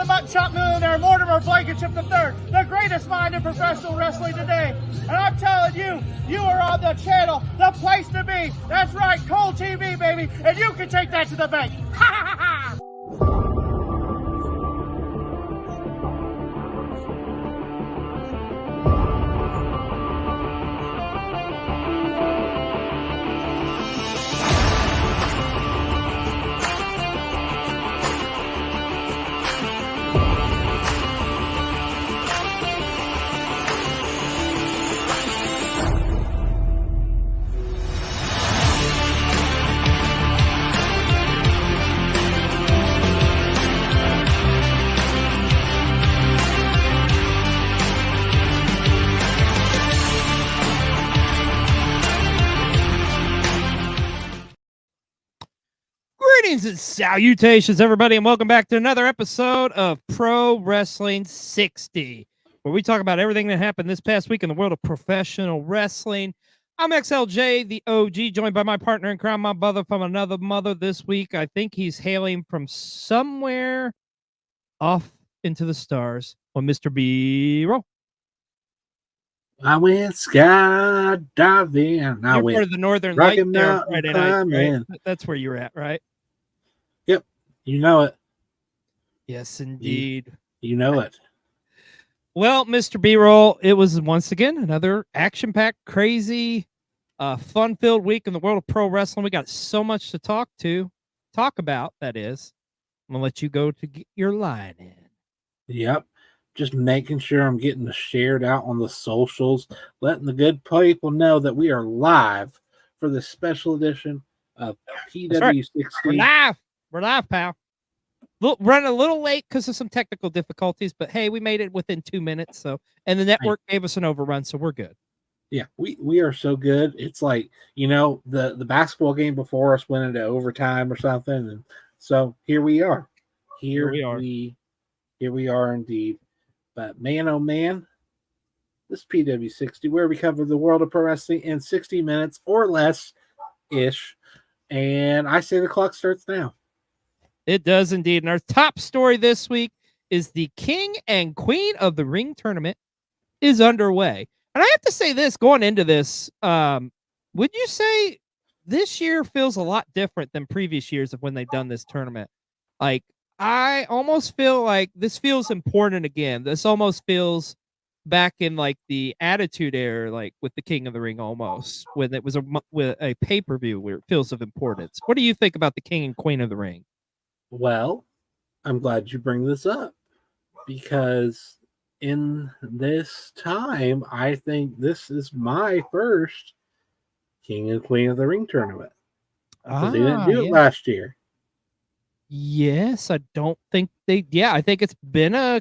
the mutton chop millionaire Mortimer Blankenship III, the greatest mind in professional wrestling today. And I'm telling you, you are on the channel, the place to be. That's right, Cole TV, baby, and you can take that to the bank. Ha ha ha! Greetings and salutations, everybody, and welcome back to another episode of Pro Wrestling 60, where we talk about everything that happened this past week in the world of professional wrestling. I'm XLJ, the OG, joined by my partner in crime, my brother from another mother this week. I think he's hailing from somewhere off into the stars on Mr. B-Roll. I went skydiving. You're part of the Northern Lights there on Friday night, right? That's where you're at, right? Yep. You know it. Yes, indeed. You know it. Well, Mr. B-Roll, it was once again another action-packed, crazy, fun-filled week in the world of pro wrestling. We got so much to talk about, that is. I'm going to let you go to get your line in. Yep. Just making sure I'm getting this shared out on the socials, letting the good people know that we are live for this special edition of PW60. Right. We're live, pal. Running a little late because of some technical difficulties, but hey, we made it within 2 minutes. So, and the network gave us an overrun, so we're good. Yeah, we are so good. It's like, you know, the basketball game before us went into overtime or something, and so here we are. Here we are indeed. But man, oh man, this is PW60, where we cover the world of pro wrestling in 60 minutes or less-ish. And I say the clock starts now. It does indeed. And our top story this week is the King and Queen of the Ring tournament is underway. And I have to say this, going into this, would you say this year feels a lot different than previous years of when they've done this tournament? Like, I almost feel like this feels important again. This almost feels back in like the Attitude Era, like with the King of the Ring, almost when it was a pay-per-view where it feels of importance. What do you think about the King and Queen of the Ring? Well, I'm glad you bring this up because in this time, I think this is my first King and Queen of the Ring tournament. Because they didn't do it last year. Yes, I don't think they. Yeah, I think it's been a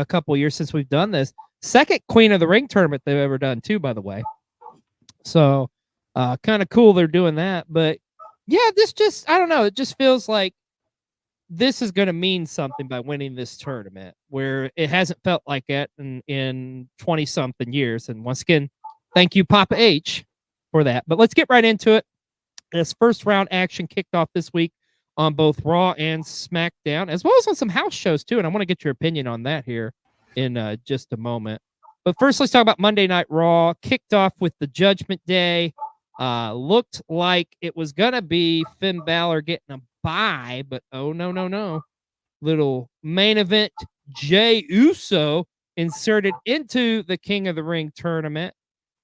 couple years since we've done this. Second Queen of the Ring tournament they've ever done too, by the way. So, kind of cool they're doing that. But yeah, this just, I don't know. It just feels like this is going to mean something by winning this tournament, where it hasn't felt like it in 20 something years. And once again, thank you, Papa H, for that. But let's get right into it. This first round action kicked off this week on both Raw and SmackDown, as well as on some house shows too. And I want to get your opinion on that here in just a moment. But first, let's talk about Monday Night Raw. Kicked off with the Judgment Day. Looked like it was going to be Finn Balor getting a bye, but oh, no. Little main event, Jey Uso inserted into the King of the Ring tournament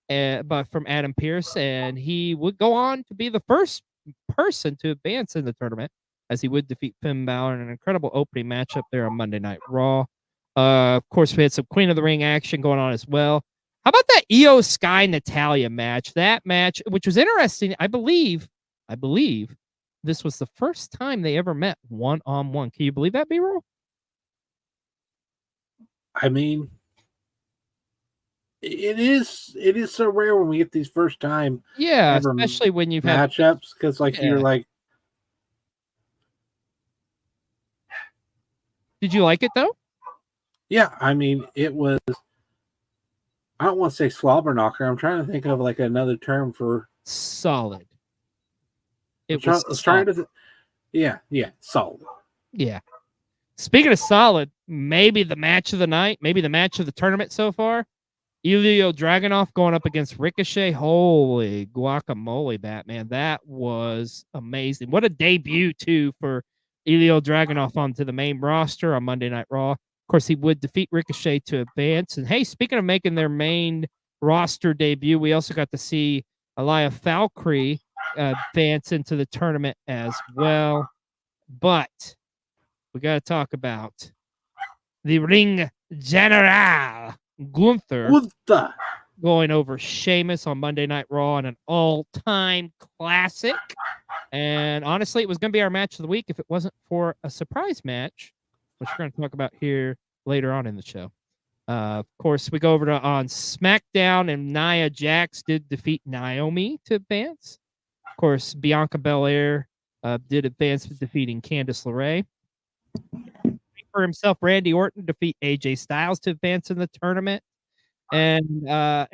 but from Adam Pearce, and he would go on to be the first person to advance in the tournament, as he would defeat Finn Balor in an incredible opening matchup there on Monday Night Raw. Of course, we had some Queen of the Ring action going on as well. How about that Io Sky Natalya match? That match, which was interesting, I believe this was the first time they ever met one-on-one. Can you believe that, B-Roll? I mean, it is so rare when we get these first time, especially when you've had matchups, because you're like. Did you like it though? Yeah, I mean, it was. I don't want to say slobber knocker. I'm trying to think of like another term for solid. It was trying to. Yeah, solid. Yeah. Speaking of solid, maybe the match of the night, maybe the match of the tournament so far. Ilya Dragunov going up against Ricochet. Holy guacamole, Batman. That was amazing. What a debut, too, for Ilya Dragunov onto the main roster on Monday Night Raw. Of course, he would defeat Ricochet to advance. And hey, speaking of making their main roster debut, we also got to see Elia Valkyrie advance into the tournament as well. But we got to talk about the Ring General. Gunther going over Sheamus on Monday Night Raw in an all-time classic. And honestly, it was going to be our match of the week if it wasn't for a surprise match, which we're going to talk about here later on in the show. Of course, we go over to on SmackDown, and Nia Jax did defeat Naomi to advance. Of course, Bianca Belair did advance with defeating Candice LeRae. For himself, Randy Orton defeat AJ Styles to advance in the tournament. And in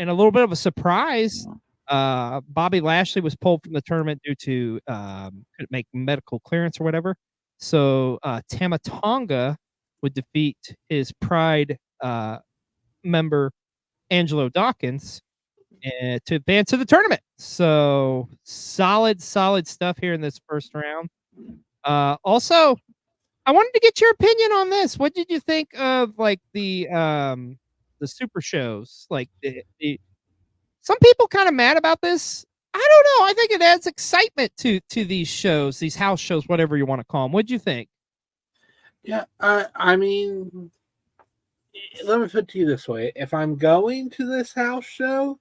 a little bit of a surprise, Bobby Lashley was pulled from the tournament due to couldn't make medical clearance or whatever. So Tama Tonga would defeat his Pride member Angelo Dawkins to advance to the tournament. So solid stuff here in this first round. Also, I wanted to get your opinion on this. What did you think of like the super shows? Like some people kind of mad about this. I don't know. I think it adds excitement to these shows, these house shows, whatever you want to call them. What'd you think? Yeah, I mean, let me put it to you this way: if I'm going to this house show,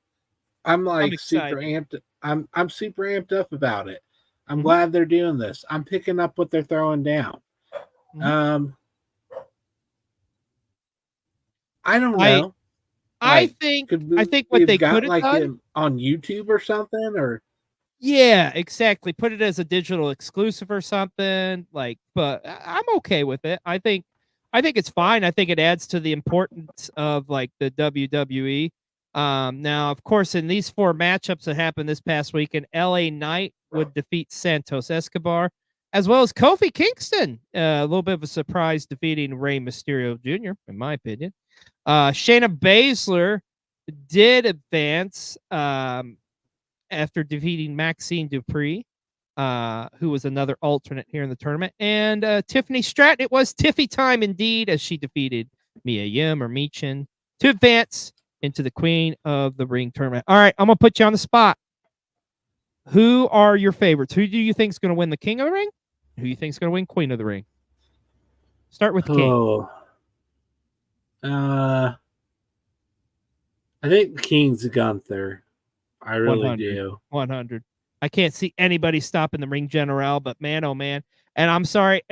I'm super amped. I'm super amped up about it. I'm glad they're doing this. I'm picking up what they're throwing down. I don't know. I think what they could have done on YouTube or something, or yeah, exactly. Put it as a digital exclusive or something. Like, but I'm okay with it. I think it's fine. I think it adds to the importance of like the WWE. Now, of course, in these 4 matchups that happened this past weekend, LA Knight would defeat Santos Escobar, as well as Kofi Kingston. A little bit of a surprise defeating Rey Mysterio Jr., in my opinion. Shayna Baszler did advance after defeating Maxine Dupree, who was another alternate here in the tournament. And Tiffany Stratton, it was Tiffy time indeed, as she defeated Mia Yim or Michin to advance into the Queen of the Ring tournament. All right, I'm going to put you on the spot. Who are your favorites? Who do you think is going to win the King of the Ring? Who do you think is going to win Queen of the Ring? Start with King. I think King's Gunther. I really do. 100. I can't see anybody stopping the Ring General, but man, oh man. And I'm sorry,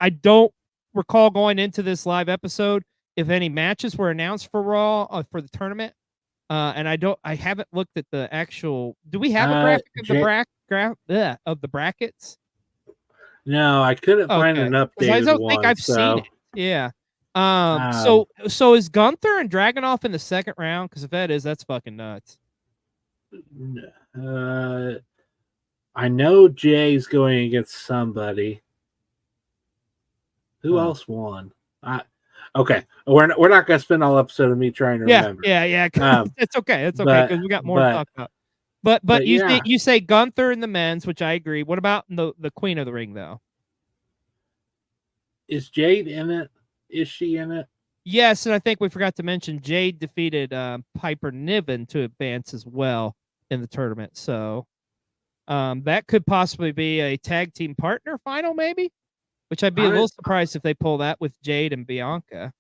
I don't recall going into this live episode if any matches were announced for Raw for the tournament. And I haven't looked at the actual. Do we have a graphic of the brackets? No, I couldn't find an updated I don't think I've seen it. Yeah. So is Gunther and Dragunov in the second round? Because if that is, that's fucking nuts. I know Jay's going against somebody. Who else won? Okay, we're not going to spend all episode of me trying to remember. Yeah. It's okay. It's okay because we got more to talk about. But you say Gunther in the men's, which I agree. What about the Queen of the Ring though? Is Jade in it? Is she in it? Yes, and I think we forgot to mention Jade defeated Piper Niven to advance as well in the tournament. So that could possibly be a tag team partner final, maybe. Which I'd be a little surprised if they pull that with Jade and Bianca.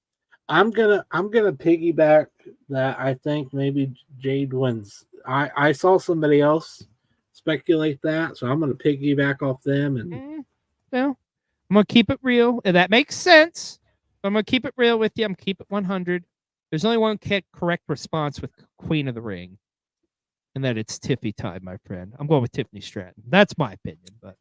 I'm gonna piggyback that. I think maybe Jade wins. I saw somebody else speculate that, so I'm gonna piggyback off them. And well, I'm gonna keep it real. And that makes sense. I'm gonna keep it real with you. I'm gonna keep it 100. There's only one correct response with Queen of the Ring, and that it's Tiffy time, my friend. I'm going with Tiffany Stratton. That's my opinion, but.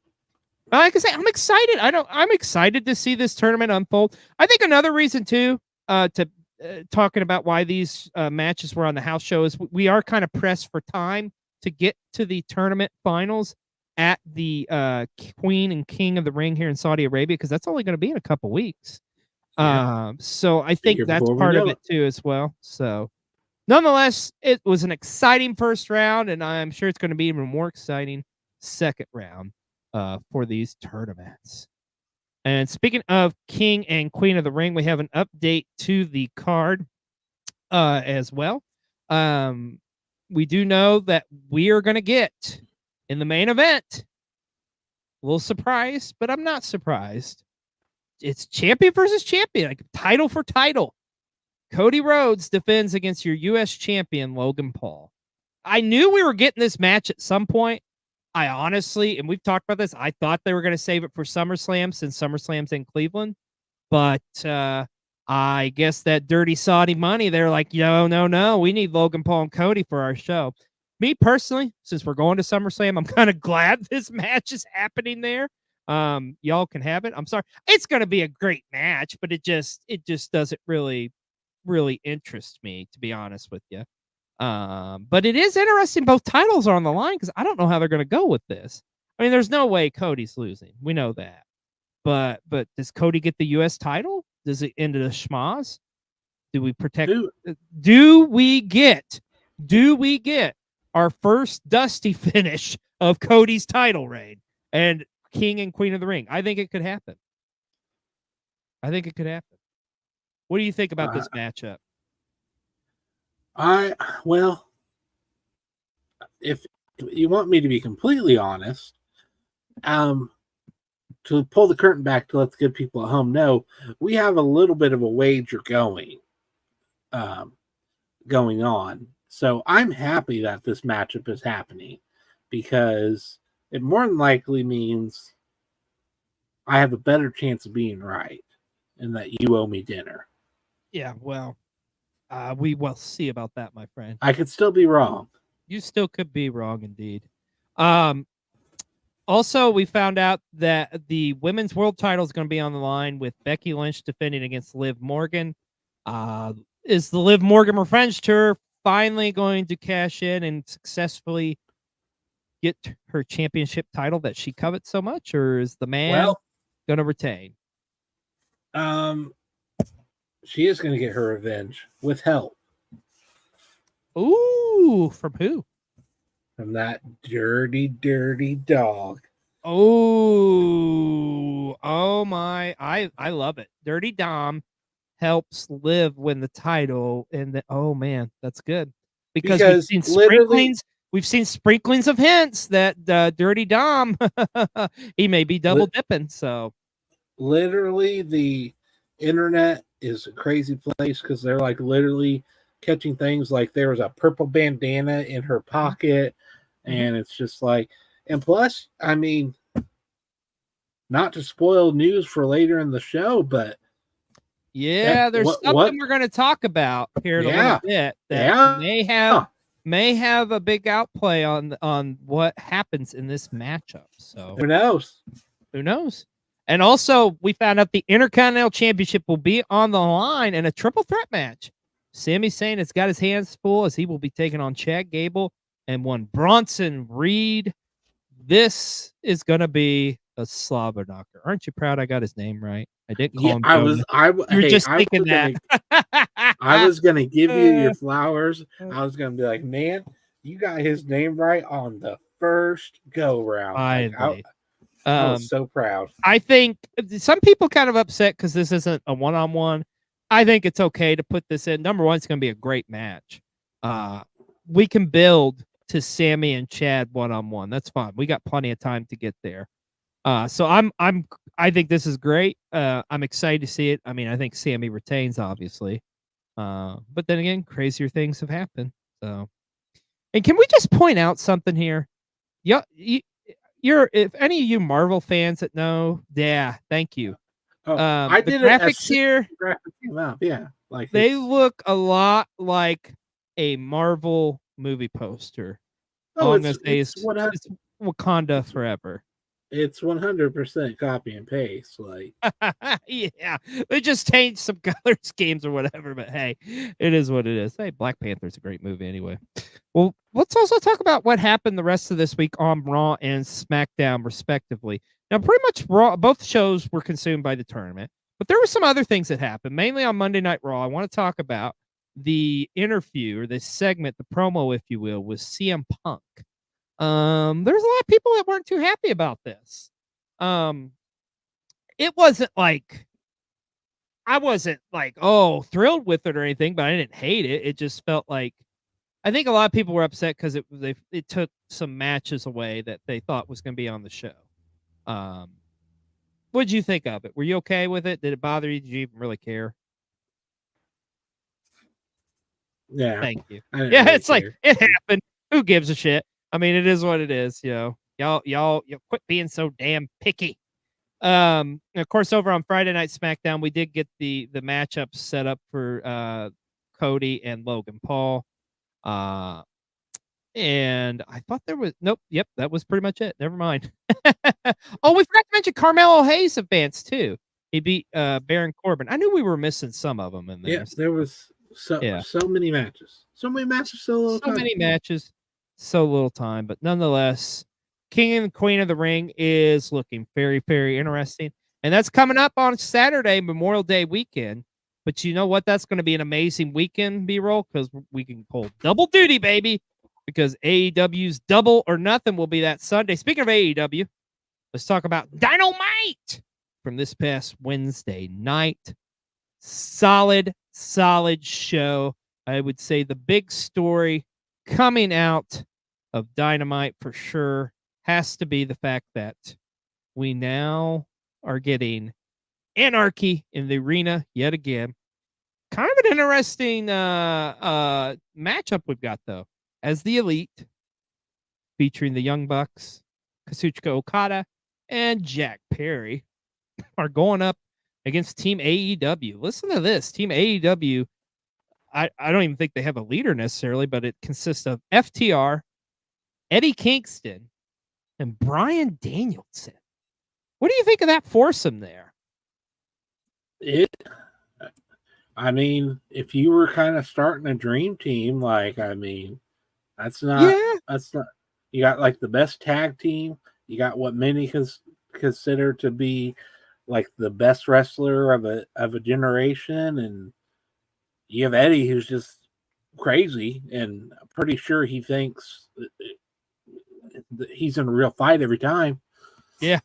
Like I say, I'm excited. I'm excited to see this tournament unfold. I think another reason too, talking about why these matches were on the house show is we are kind of pressed for time to get to the tournament finals at the Queen and King of the Ring here in Saudi Arabia, because that's only going to be in a couple weeks. So I think Here that's before we part of know it too as well. So nonetheless, it was an exciting first round, and I'm sure it's going to be even more exciting second round for these tournaments. And speaking of King and Queen of the Ring, we have an update to the card as well. We do know that we are going to get in the main event. A little surprised, but I'm not surprised. It's champion versus champion, like title for title. Cody Rhodes defends against your U.S. champion, Logan Paul. I knew we were getting this match at some point. I honestly, and we've talked about this, I thought they were going to save it for SummerSlam since SummerSlam's in Cleveland. But I guess that dirty Saudi money, they're like, no, we need Logan Paul and Cody for our show. Me personally, since we're going to SummerSlam, I'm kind of glad this match is happening there. Y'all can have it. I'm sorry. It's going to be a great match, but it just doesn't really interest me, to be honest with you. But it is interesting. Both titles are on the line because I don't know how they're going to go with this. I mean, there's no way Cody's losing. We know that. But does Cody get the U.S. title? Does it end the schmaz? Do we protect? Do we get our first dusty finish of Cody's title reign and King and Queen of the Ring? I think it could happen. What do you think about this matchup? Well, if you want me to be completely honest, to pull the curtain back to let the good people at home know, we have a little bit of a wager going on. So I'm happy that this matchup is happening because it more than likely means I have a better chance of being right and that you owe me dinner. Yeah, well, we will see about that, my friend. I could still be wrong. You still could be wrong, indeed. Also, we found out that the women's world title is going to be on the line with Becky Lynch defending against Liv Morgan. Is the Liv Morgan Revenge Tour finally going to cash in and successfully get her championship title that she covets so much, or is the man going to retain? She is going to get her revenge with help. Ooh, from who? From that dirty, dirty dog. Oh my! I love it. Dirty Dom helps Liv win the title, and oh man, that's good because we've seen sprinklings of hints that Dirty Dom he may be double dipping. So literally, the internet is a crazy place because they're like literally catching things like there was a purple bandana in her pocket. And it's just like, and plus, I mean, not to spoil news for later in the show, but there's something we're going to talk about here in a little bit that may have a big outplay on what happens in this matchup. So who knows? And also, we found out the Intercontinental Championship will be on the line in a triple threat match. Sami Zayn has got his hands full as he will be taking on Chad Gable and one Bronson Reed. This is going to be a slobber knocker. Aren't you proud I got his name right? I didn't call him. You were just thinking that. I was going to give you your flowers. I was going to be like, man, you got his name right on the first go round. I was so proud. I think some people kind of upset because this isn't a one-on-one. I think it's okay to put this in. Number one, it's going to be a great match. We can build to Sammy and Chad one-on-one. That's fine. We got plenty of time to get there. So I think this is great. I'm excited to see it. I mean, I think Sammy retains, obviously. But then again, crazier things have happened. So, and can we just point out something here? Yeah, if any of you Marvel fans that know, thank you. I did the graphics here. Yeah, like they look a lot like a Marvel movie poster. It's Wakanda forever. It's 100% copy and paste. Like, yeah, they just changed some color schemes or whatever. But hey, it is what it is. Hey, Black Panther's a great movie anyway. Well, let's also talk about what happened the rest of this week on Raw and SmackDown, respectively. Now, pretty much Raw, both shows were consumed by the tournament. But there were some other things that happened, mainly on Monday Night Raw. I want to talk about the interview or this segment, the promo, if you will, with CM Punk. There's a lot of people that weren't too happy about this. It wasn't like I wasn't like, oh, thrilled with it or anything, but I didn't hate it. It just felt like I think a lot of people were upset because it took some matches away that they thought was going to be on the show. What did you think of it? Were you okay with it? Did it bother you? Did you even really care? Yeah. Thank you. Yeah, really it's care. Like it happened. Who gives a shit? I mean, it is what it is. You know, y'all quit being so damn picky. Of course, over on Friday Night SmackDown, we did get the matchup set up for Cody and Logan Paul. And I thought there was yep, that was pretty much it. Never mind. Oh, we forgot to mention Carmelo Hayes advanced too. He beat Baron Corbin. I knew we were missing some of them in there. Yeah, there was so many matches. So many matches, so little time. Many matches, so little time. But nonetheless, King and Queen of the Ring is looking very, very interesting. And that's coming up on Saturday, Memorial Day weekend. But you know what? That's going to be an amazing weekend, B-roll, because we can pull double duty, baby. Because AEW's Double or Nothing will be that Sunday. Speaking of AEW, let's talk about Dynamite from this past Wednesday night. Solid show. I would say the big story coming out of Dynamite for sure has to be the fact that we now are getting Anarchy in the arena yet again. Kind of an interesting matchup we've got, though. As the Elite, featuring the Young Bucks, Kazuchika Okada, and Jack Perry, are going up against Team AEW. Listen to this. Team AEW, I don't even think they have a leader necessarily, but it consists of FTR, Eddie Kingston, and Bryan Danielson. What do you think of that foursome there? I mean, if you were kind of starting a dream team, that's not, you got like the best tag team. You got what many consider to be like the best wrestler of a generation. And you have Eddie, who's just crazy. And I'm pretty sure he thinks he's in a real fight every time. Yeah.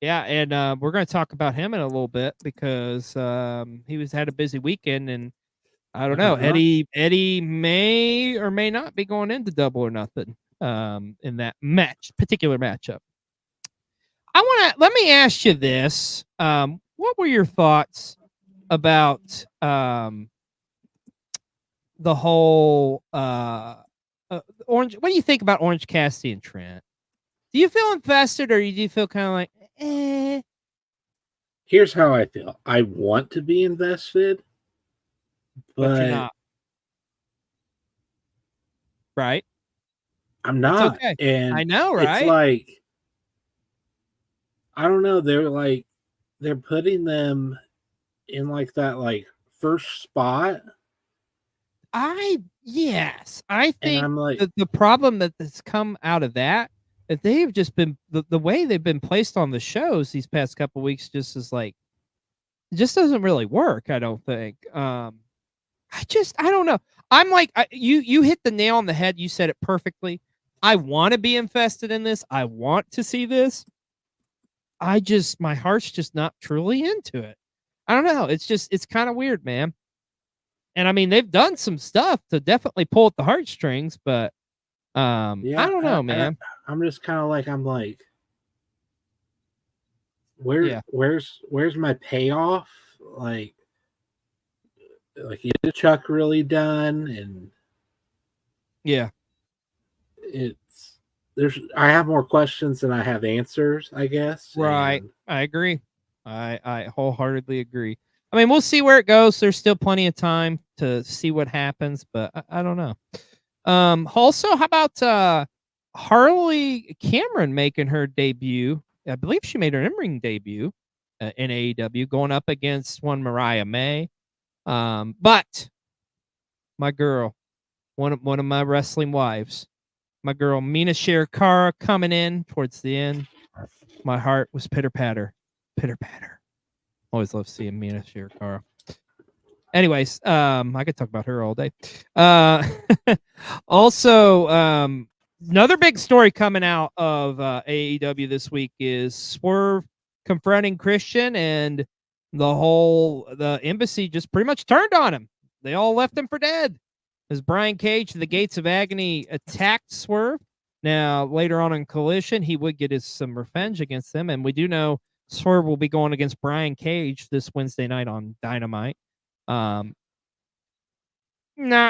Yeah. And we're going to talk about him in a little bit because he had a busy weekend and I don't know. Eddie may or may not be going into Double or Nothing in that particular matchup. Let me ask you this. What were your thoughts about the whole Orange? What do you think about Orange Cassidy and Trent? Do you feel invested or do you feel kind of like, eh? Here's how I feel. I want to be invested. But you're not. Right? I'm not. Okay. And I know, right? It's like, I don't know. They're putting them in like that, like first spot. I think I'm like, the problem that's come out of that they've just been the way they've been placed on the shows these past couple of weeks just is like, it just doesn't really work. I don't think. I don't know. I'm like, you hit the nail on the head. You said it perfectly. I want to be invested in this. I want to see this. My heart's just not truly into it. I don't know. It's kind of weird, man. And I mean, they've done some stuff to definitely pull at the heartstrings, but I don't know, man. I'm just kind of like, where's my payoff? Like is Chuck really done? And yeah, I have more questions than I have answers, I guess. Right. I agree. I wholeheartedly agree. I mean, we'll see where it goes. There's still plenty of time to see what happens, but I don't know. Also, how about Harley Cameron making her debut? I believe she made her in-ring debut in AEW, going up against one Mariah May. But my girl, one of my wrestling wives, my girl Mina Shirakawa coming in towards the end. My heart was pitter patter, pitter patter. Always love seeing Mina Shirakawa. Anyways, I could talk about her all day. Also, another big story coming out of AEW this week is Swerve confronting Christian, and the embassy just pretty much turned on him. They all left him for dead as Brian Cage, the Gates of Agony, attacked Swerve. Now, later on in Collision, he would get some revenge against them, and we do know Swerve will be going against Brian Cage this Wednesday night on Dynamite. Not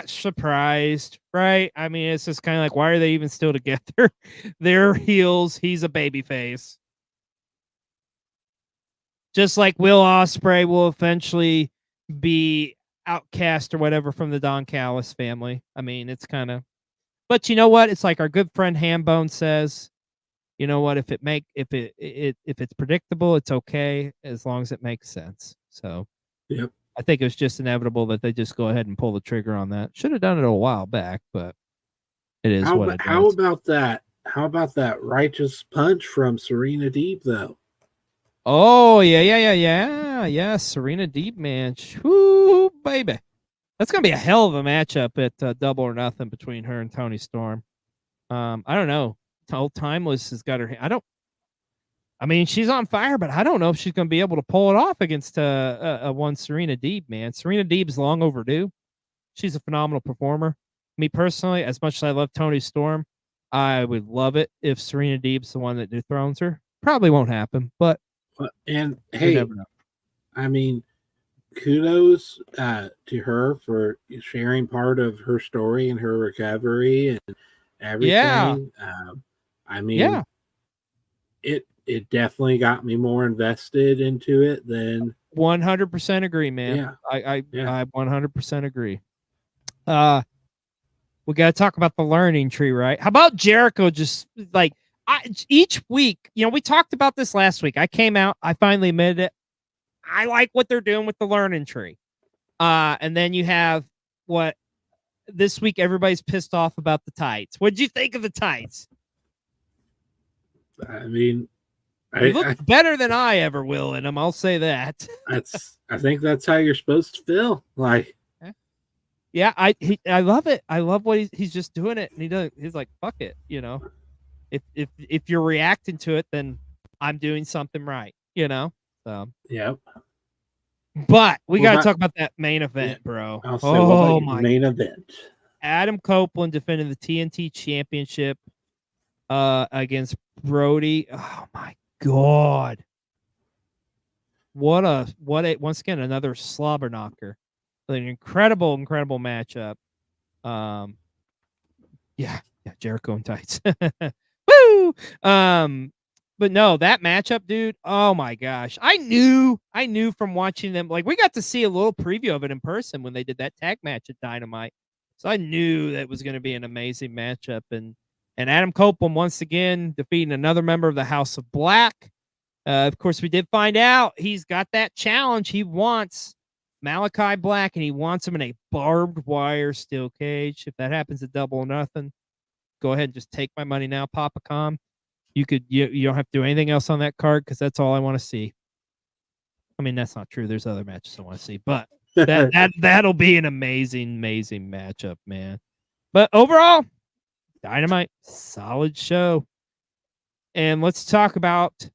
surprised, right? I mean, it's just kind of like, why are they even still together? They're heels. He's a babyface. Just like Will Ospreay will eventually be outcast or whatever from the Don Callis family. I mean, it's kind of, but you know what? It's like our good friend Hambone says, you know what? If it's predictable, it's okay as long as it makes sense. So, yep. I think it was just inevitable that they just go ahead and pull the trigger on that. Should have done it a while back, but it is what it is. How about that? How about that righteous punch from Serena Deeb, though? Oh, yeah. Serena Deeb, man. Whoo, baby. That's going to be a hell of a matchup at Double or Nothing between her and Toni Storm. I don't know. Old Timeless has got her. I mean, she's on fire, but I don't know if she's going to be able to pull it off against one Serena Deeb, man. Serena Deeb's long overdue. She's a phenomenal performer. Me personally, as much as I love Toni Storm, I would love it if Serena Deeb's the one that dethrones her. Probably won't happen, but and hey, I mean, kudos to her for sharing part of her story and her recovery and everything. Yeah. I mean, it definitely got me more invested into it than 100% agree, man. Yeah. I 100% agree. We got to talk about the learning tree, right? How about Jericho just like each week, you know, we talked about this last week. I came out, I finally admitted it. I like what they're doing with the learning tree. And then you have what this week everybody's pissed off about the tights. What'd you think of the tights? I mean, you look better than I ever will in them. I'll say that. I think that's how you're supposed to feel. Like, yeah, I love it. I love what he's just doing it, and he's like, fuck it, you know. If you're reacting to it, then I'm doing something right, you know. So yep. But we got to talk about that main event, bro. Oh my main event! Adam Copeland defending the TNT Championship against Brody. Oh my God! What a once again another slobber knocker. An incredible matchup. Yeah, Jericho and tights. Woo! But no, that matchup, dude. Oh my gosh. I knew from watching them. Like, we got to see a little preview of it in person when they did that tag match at Dynamite. So I knew that was going to be an amazing matchup. And Adam Copeland once again defeating another member of the House of Black. Of course, we did find out he's got that challenge. He wants Malachi Black, and he wants him in a barbed wire steel cage. If that happens at Double or Nothing, go ahead and just take my money now, Papa Com. You don't have to do anything else on that card because that's all I want to see. I mean, that's not true. There's other matches I want to see, but that'll be an amazing matchup, man. But overall, Dynamite, solid show. And let's talk about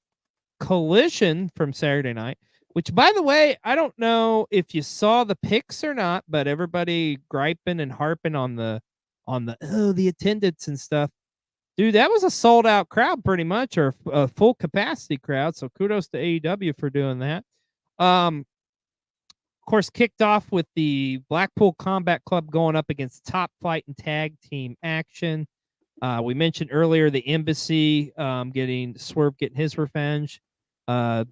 Collision from Saturday night, which, by the way, I don't know if you saw the pics or not, but everybody griping and harping on the attendance and stuff. Dude, that was a sold out crowd pretty much, or a full capacity crowd. So kudos to AEW for doing that. Of course, kicked off with the Blackpool Combat Club going up against Top Flight and Tag Team Action. We mentioned earlier the Embassy getting his revenge. Did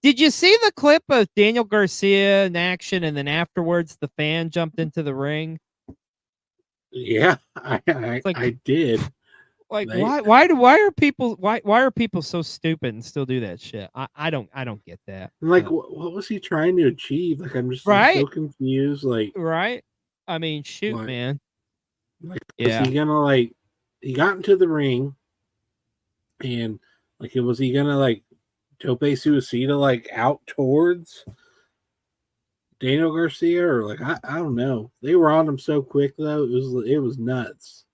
you see the clip of Daniel Garcia in action, and then afterwards the fan jumped into the ring? Yeah, I did. Like, why are people so stupid and still do that shit? I don't get that. Like, what was he trying to achieve? Like, I'm just so confused. Like, right? I mean, shoot, man. Like, was he gonna he got into the ring, and was he gonna Tope Suicida like out towards Daniel Garcia, or like I don't know. They were on him so quick though. It was nuts.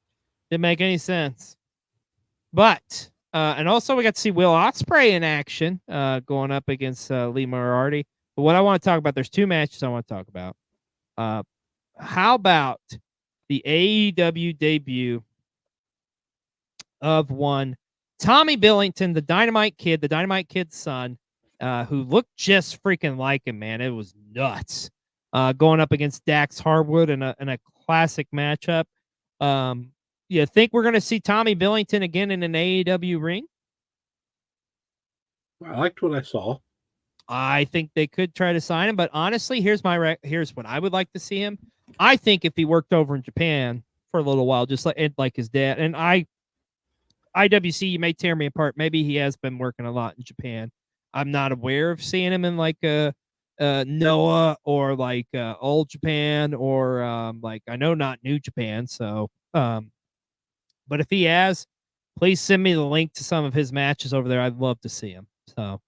Didn't make any sense. But and also we got to see Will Ospreay in action, going up against Lee Moriarty. But what I want to talk about, there's 2 matches I want to talk about. How about the AEW debut of one Tommy Billington, the Dynamite Kid's son, who looked just freaking like him, man. It was nuts. Going up against Dax Harwood in a classic matchup. You think we're going to see Tommy Billington again in an AEW ring? I liked what I saw. I think they could try to sign him, but honestly, here's what I would like to see him. I think if he worked over in Japan for a little while, just like his dad, and IWC, you may tear me apart. Maybe he has been working a lot in Japan. I'm not aware of seeing him in like Noah or like Old Japan or like I know not New Japan. So, but if he has, please send me the link to some of his matches over there. I'd love to see him. So,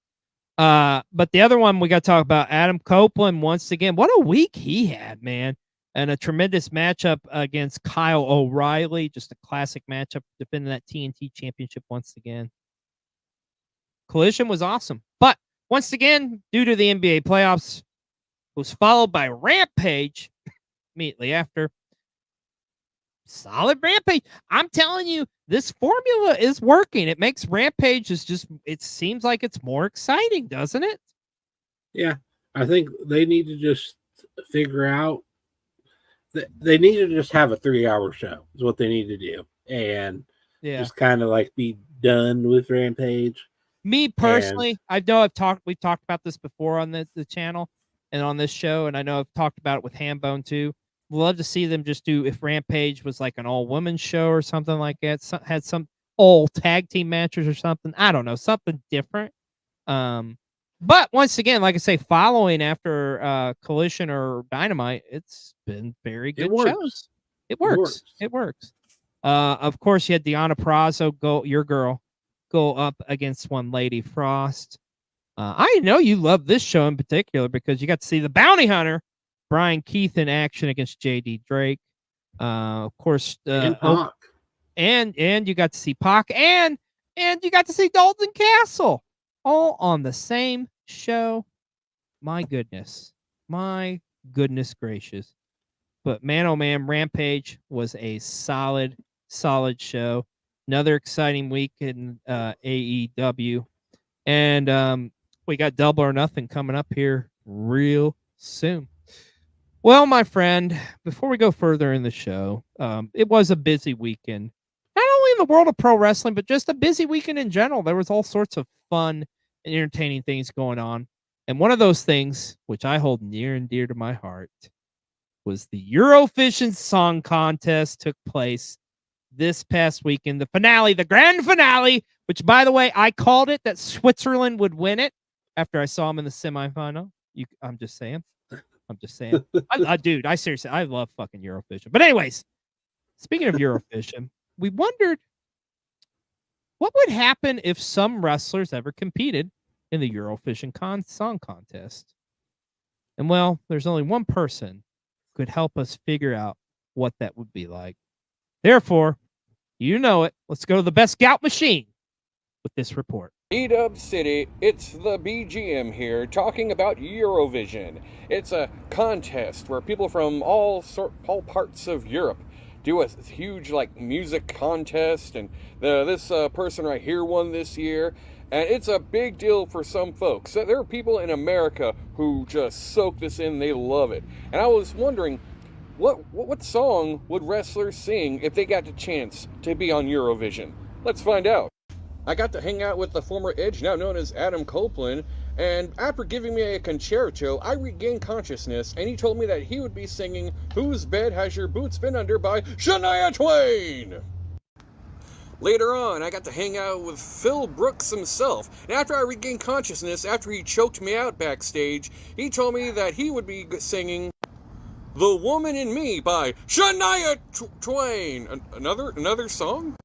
but the other one we got to talk about, Adam Copeland once again. What a week he had, man. And a tremendous matchup against Kyle O'Reilly. Just a classic matchup, defending that TNT championship once again. Collision was awesome. But once again, due to the NBA playoffs, was followed by Rampage immediately after. Solid Rampage. I'm telling you, this formula is working. It makes Rampage it seems like it's more exciting, doesn't it? Yeah. I think they need to just figure out. They need to just have a 3-hour show is what they need to do. And just kind of like be done with Rampage. Me personally, I know we've talked about this before on the channel and on this show, and I know I've talked about it with Hambone too. Love to see them just do, if Rampage was like an all-women show or something like that, had some all tag team matches or something. I don't know, something different. But once again, like I say, following after Collision or Dynamite, it's been very good shows. It works. Of course, you had Deonna Purrazzo, go up against one Lady Frost. I know you love this show in particular because you got to see the Bounty Hunter, Brian Keith, in action against JD Drake. Of course, and Pac. And you got to see Pac, and you got to see Dalton Castle, all on the same show. My goodness gracious. But man, oh man, Rampage was a solid show. Another exciting week in AEW. And we got Double or Nothing coming up here real soon. Well, my friend, before we go further in the show, it was a busy weekend. Not only in the world of pro wrestling, but just a busy weekend in general. There was all sorts of fun and entertaining things going on. And one of those things, which I hold near and dear to my heart, was the Eurovision Song Contest took place this past weekend. The grand finale, which, by the way, I called it that Switzerland would win it after I saw them in the semifinal. I'm just saying. Dude, I seriously, I love fucking Eurovision. But anyways, speaking of Eurovision, we wondered what would happen if some wrestlers ever competed in the Eurovision Song Contest. And well, there's only one person who could help us figure out what that would be like. Therefore, you know it. Let's go to the best scout machine with this report. E-Dub City, it's the BGM here talking about Eurovision. It's a contest where people from all parts of Europe do a huge music contest, and this person right here won this year, and it's a big deal for some folks. So there are people in America who just soak this in, they love it. And I was wondering, what song would wrestlers sing if they got the chance to be on Eurovision? Let's find out. I got to hang out with the former Edge, now known as Adam Copeland, and after giving me a concerto, I regained consciousness, and he told me that he would be singing Whose Bed Has Your Boots Been Under by Shania Twain. Later on, I got to hang out with Phil Brooks himself, and after I regained consciousness, after he choked me out backstage, he told me that he would be singing The Woman in Me by Shania Twain. Another song?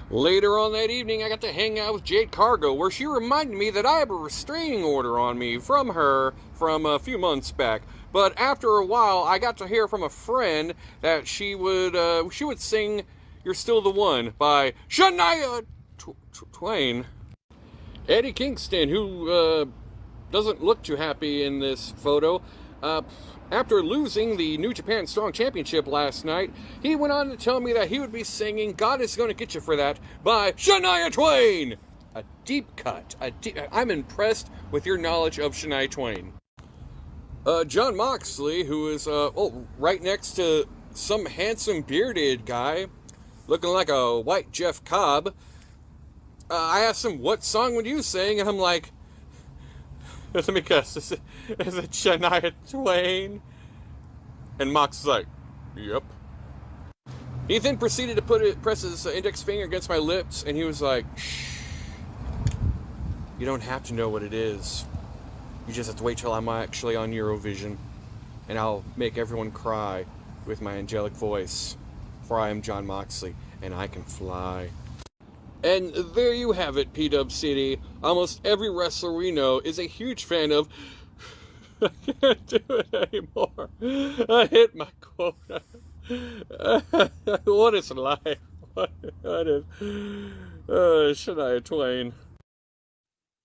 Later on that evening, I got to hang out with Jade Cargo, where she reminded me that I have a restraining order on me from her from a few months back. But after a while, I got to hear from a friend that she would sing "You're Still the One" by Shania Twain. Eddie Kingston, who doesn't look too happy in this photo, after losing the New Japan Strong Championship last night, he went on to tell me that he would be singing "God Is Gonna Get You For That" by Shania Twain. A deep cut. I'm impressed with your knowledge of Shania Twain. Jon Moxley, who is right next to some handsome bearded guy, looking like a white Jeff Cobb. I asked him, "What song would you sing?" And I'm like, let me guess, is it Shania Twain? And Mox is like, "Yep." He then proceeded to press his index finger against my lips, and he was like, "Shh. You don't have to know what it is. You just have to wait till I'm actually on Eurovision, and I'll make everyone cry with my angelic voice. For I am Jon Moxley, and I can fly." And there you have it, P-Dub City. Almost every wrestler we know is a huge fan of... I can't do it anymore. I hit my quota. What is life? What is... Shania Twain.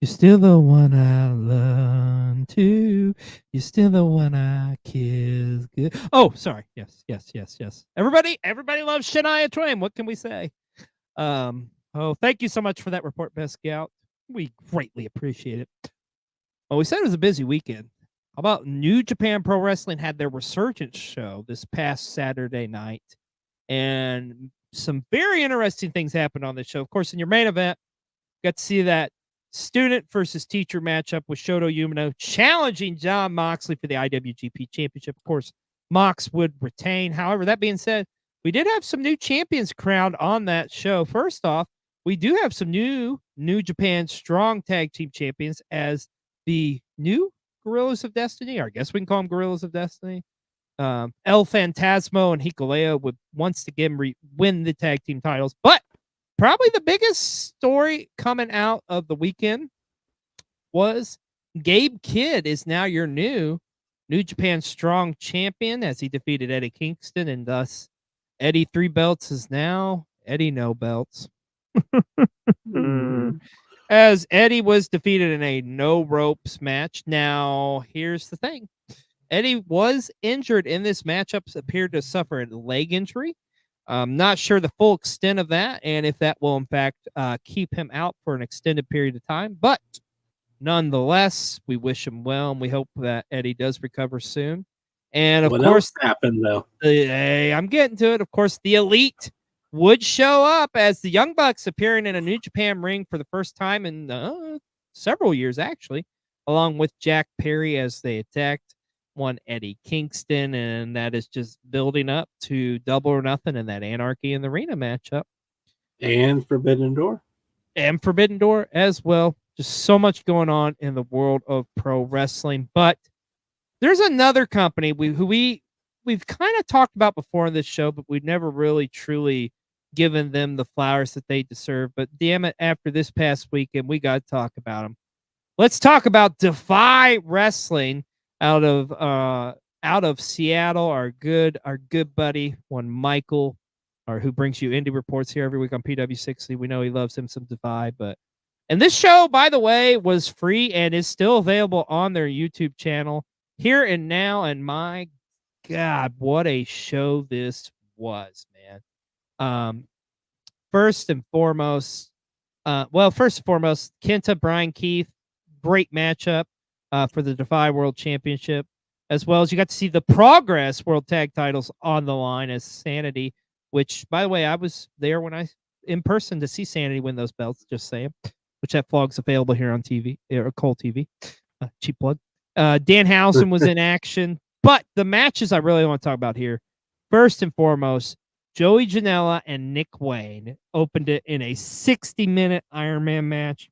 You're still the one I love to. You're still the one I kiss. Good. Oh, sorry. Yes. Everybody loves Shania Twain. What can we say? Oh, thank you so much for that report, Best Scout. We greatly appreciate it. Well, we said it was a busy weekend. How about New Japan Pro Wrestling had their resurgence show this past Saturday night, and some very interesting things happened on this show. Of course, in your main event, got to see that student versus teacher matchup with Shota Umino challenging Jon Moxley for the IWGP Championship. Of course, Mox would retain. However, that being said, we did have some new champions crowned on that show. First off, we do have some New Japan Strong Tag Team Champions as the new Gorillas of Destiny, or I guess we can call them Gorillas of Destiny. El Phantasmo and Hikuleo would once again win the tag team titles. But probably the biggest story coming out of the weekend was Gabe Kidd is now your new Japan Strong Champion as he defeated Eddie Kingston, and thus Eddie 3 belts is now Eddie no belts. As Eddie was defeated in a no ropes match. Now, here's the thing. Eddie was injured in this matchup, appeared to suffer a leg injury. I'm not sure the full extent of that and if that will, in fact, keep him out for an extended period of time. But nonetheless, we wish him well, and we hope that Eddie does recover soon. And, of course, what happened, though? I'm getting to it. Of course, the Elite would show up as the Young Bucks appearing in a New Japan ring for the first time in several years, actually, along with Jack Perry as they attacked one Eddie Kingston, and that is just building up to Double or Nothing in that Anarchy in the Arena matchup. And Forbidden Door. And Forbidden Door as well. Just so much going on in the world of pro wrestling. But there's another company who we've kind of talked about before in this show, but we've never really truly given them the flowers that they deserve. But damn it, after this past weekend, we got to talk about them. Let's talk about Defy Wrestling out of Seattle. Our good buddy, one Michael, who brings you indie reports here every week on PW60. We know he loves him some Defy, and this show, by the way, was free and is still available on their YouTube channel here and now. And my God, what a show this was, man. First and foremost, Kenta Brian Keith, great matchup for the Defy World Championship, as well as you got to see the Progress World Tag Titles on the line as Sanity, which, by the way, I was there in person to see Sanity win those belts, just saying, which that vlog's available here on TV, or Cole TV, cheap plug. Danhausen was in action, but the matches I really want to talk about here, first and foremost, Joey Janela and Nick Wayne opened it in a 60-minute Iron Man match.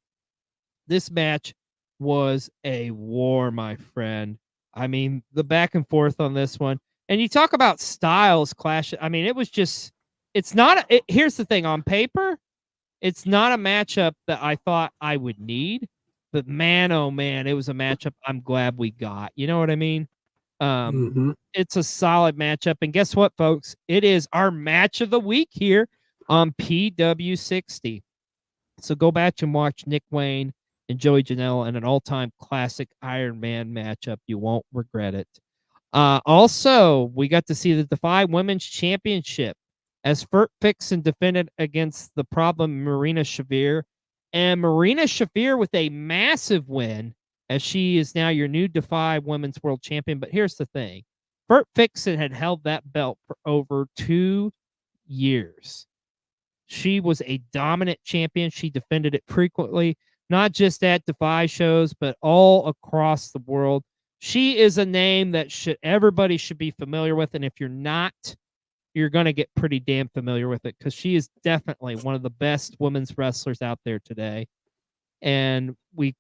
This match was a war, my friend. I mean, the back and forth on this one. And you talk about styles clash. I mean, it was just, here's the thing. On paper, It's not a matchup that I thought I would need, but man, oh man, it was a matchup I'm glad we got. You know what I mean? It's a solid matchup. And guess what, folks? It is our match of the week here on PW60. So go back and watch Nick Wayne and Joey Janela in an all-time classic Iron Man matchup. You won't regret it. Also, we got to see the Defy Women's Championship as Fert Fixon defended against the problem Marina Shafir. And Marina Shafir with a massive win, as she is now your new Defy Women's World Champion. But here's the thing. Fert Fixon had held that belt for over 2 years. She was a dominant champion. She defended it frequently, not just at Defy shows, but all across the world. She is a name that everybody should be familiar with. And if you're not, you're going to get pretty damn familiar with it, because she is definitely one of the best women's wrestlers out there today. And we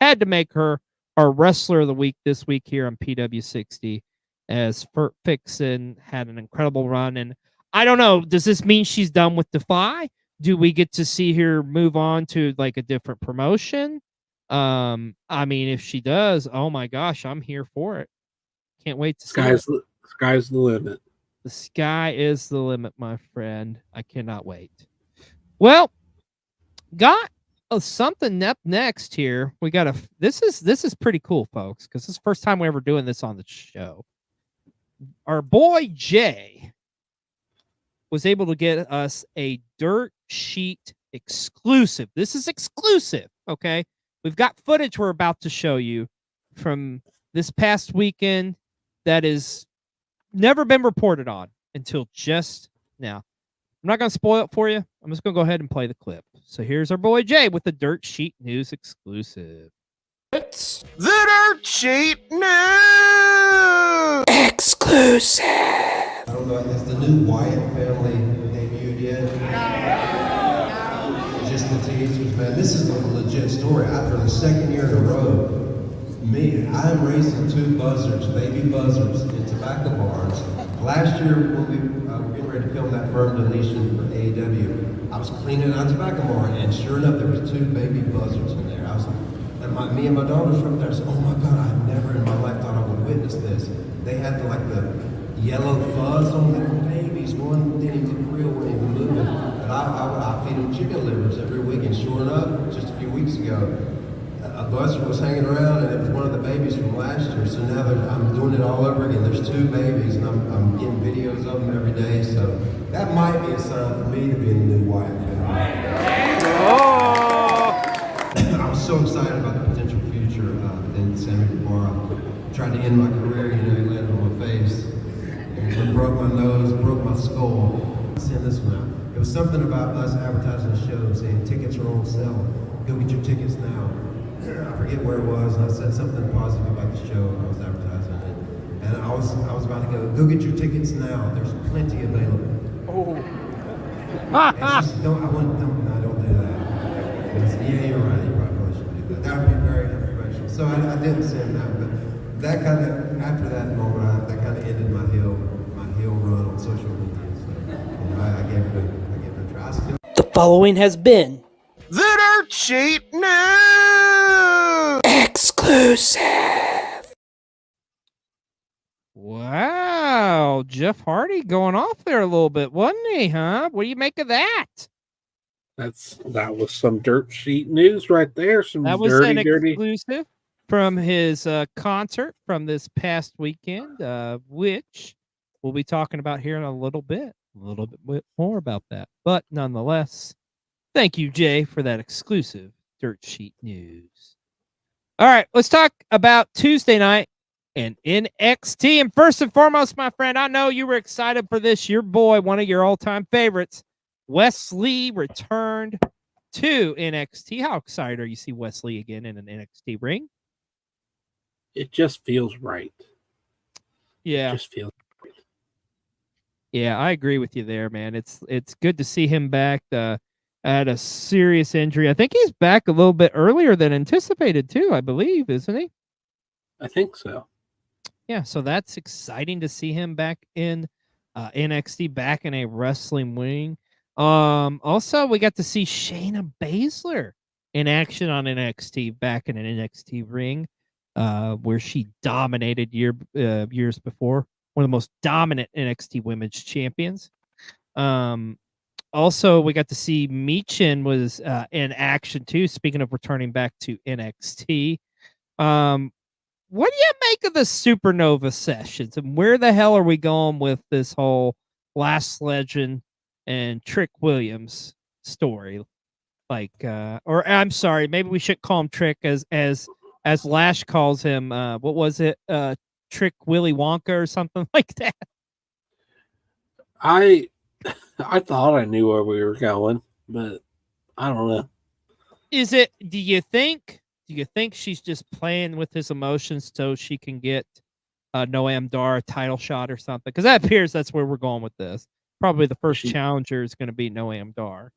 had to make her our wrestler of the week this week here on PW60, as Fert Fixon had an incredible run. And I don't know, does this mean she's done with Defy? Do we get to see her move on to like a different promotion? I mean, if she does, oh my gosh, I'm here for it. Can't wait to see it. Sky's the limit. The sky is the limit, my friend. I cannot wait. Well, got something up next here. We got this is pretty cool, folks, because this is the first time we're ever doing this on the show. Our boy Jay was able to get us a dirt sheet exclusive. This is exclusive, okay? We've got footage we're about to show you from this past weekend that is never been reported on until just now. I'm not going to spoil it for you. I'm just going to go ahead and play the clip. So here's our boy Jay with the Dirt Sheet News exclusive. It's the Dirt Sheet News exclusive. I don't know, has the new Wyatt family debuted yet? Just the teasers, man. This is a legit story. For the second year in a row, I'm raising 2 buzzards, baby buzzards, in tobacco barns. Last year, when we were getting ready to film that firm deletion for AEW, I was cleaning out a tobacco barn, and sure enough, there was 2 baby buzzards in there. Me and my daughters were up there. I said, "Oh my God, I've never in my life thought I would witness this." They had the yellow fuzz on them, babies. One didn't even reel, weren't even moving. But I feed them chicken livers every week, and sure enough, just a few weeks ago, a buzzard was hanging around, and it was one of the babies from last year. So now I'm doing it all over again. There's 2 babies, and I'm getting videos of them every day. So that might be a sign for me to be in the new Wyatt family. Oh! I was so excited about the potential future. Then Sammy Guevara tried to end my career. He landed on my face, and broke my nose, broke my skull. Send this one out. It was something about us advertising the show, saying tickets are on sale. Go get your tickets now. I forget where it was, and I said something positive about the show. I was advertising it, and I was about to go get your tickets now. There's plenty available. Oh. Don't do that. Yeah, you're right. You probably shouldn't do that. That would be very unprofessional. So I didn't send that, but that kind of, after that moment, that kind of ended my heel run on social media. So I gave it a try. The following has been the Dirt Sheet News exclusive. Wow, Jeff Hardy going off there a little bit, wasn't he, huh? What do you make of that? That was some dirt sheet news right there. Some that was dirty, an dirty exclusive from his concert from this past weekend, which we'll be talking about here in a little bit more about that. But nonetheless, thank you, Jay, for that exclusive dirt sheet news. All right, let's talk about Tuesday night and NXT. And first and foremost, my friend, I know you were excited for this. Your boy, one of your all-time favorites, Wes Lee, returned to NXT. How excited are you to see Wes Lee again in an NXT ring? It just feels right. Yeah. It just feels right. Yeah, I agree with you there, man. It's good to see him back. Had a serious injury. I think he's back a little bit earlier than anticipated too, I believe, isn't he? I think so. Yeah, so that's exciting to see him back in NXT, back in a wrestling ring. Also, we got to see Shayna Baszler in action on NXT back in an NXT ring, where she dominated years before. One of the most dominant NXT Women's Champions. Also, we got to see Michin was in action too. Speaking of returning back to NXT, what do you make of the Supernova sessions, and where the hell are we going with this whole Last Legend and Trick Williams story? Like, or I'm sorry, maybe we should call him Trick as Lash calls him. What was it? Trick Willy Wonka or something like that. I thought I knew where we were going, but I don't know. Is it? Do you think she's just playing with his emotions so she can get Noam Dar a title shot or something? Because that appears that's where we're going with this. Probably the first challenger is going to be Noam Dar.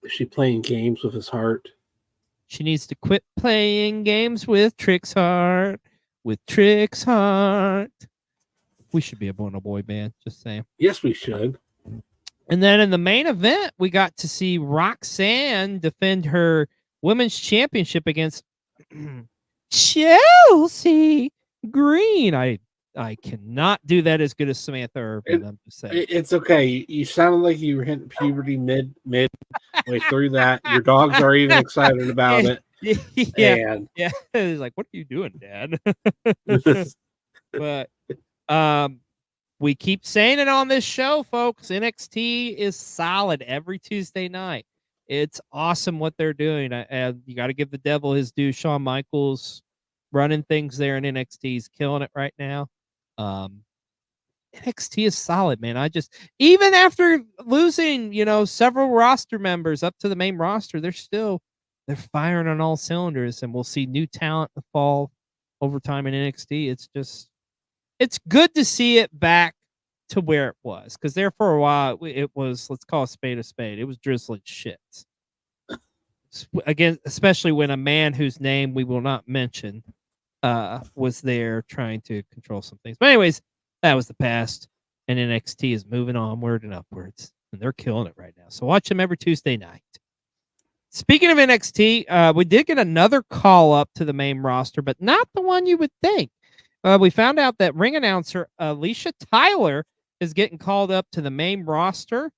Is she playing games with his heart? She needs to quit playing games with Trick's heart. With Trick's heart. We should be a Bono Boy band, just saying. Yes, we should. And then in the main event, we got to see Roxanne defend her women's championship against Chelsea Green. I cannot do that as good as Samantha Irvin. I'm just saying. It's okay. You sounded like you were hitting puberty mid way through that. Your dogs are even excited about it. Yeah. It's like, what are you doing, Dad? But we keep saying it on this show, folks. NXT is solid every Tuesday night. It's awesome what they're doing. You got to give the devil his due. Shawn Michaels running things there in NXT. He's killing it right now. NXT is solid, man. Even after losing, several roster members up to the main roster, they're firing on all cylinders, and we'll see new talent fall over time in NXT. It's good to see it back to where it was, because there for a while it was, let's call a spade, it was drizzling shits. Again, especially when a man whose name we will not mention was there trying to control some things. But anyways, that was the past, and NXT is moving onward and upwards, and they're killing it right now. So watch them every Tuesday night. Speaking of NXT, we did get another call up to the main roster, but not the one you would think. We found out that ring announcer Alicia Tyler is getting called up to the main roster.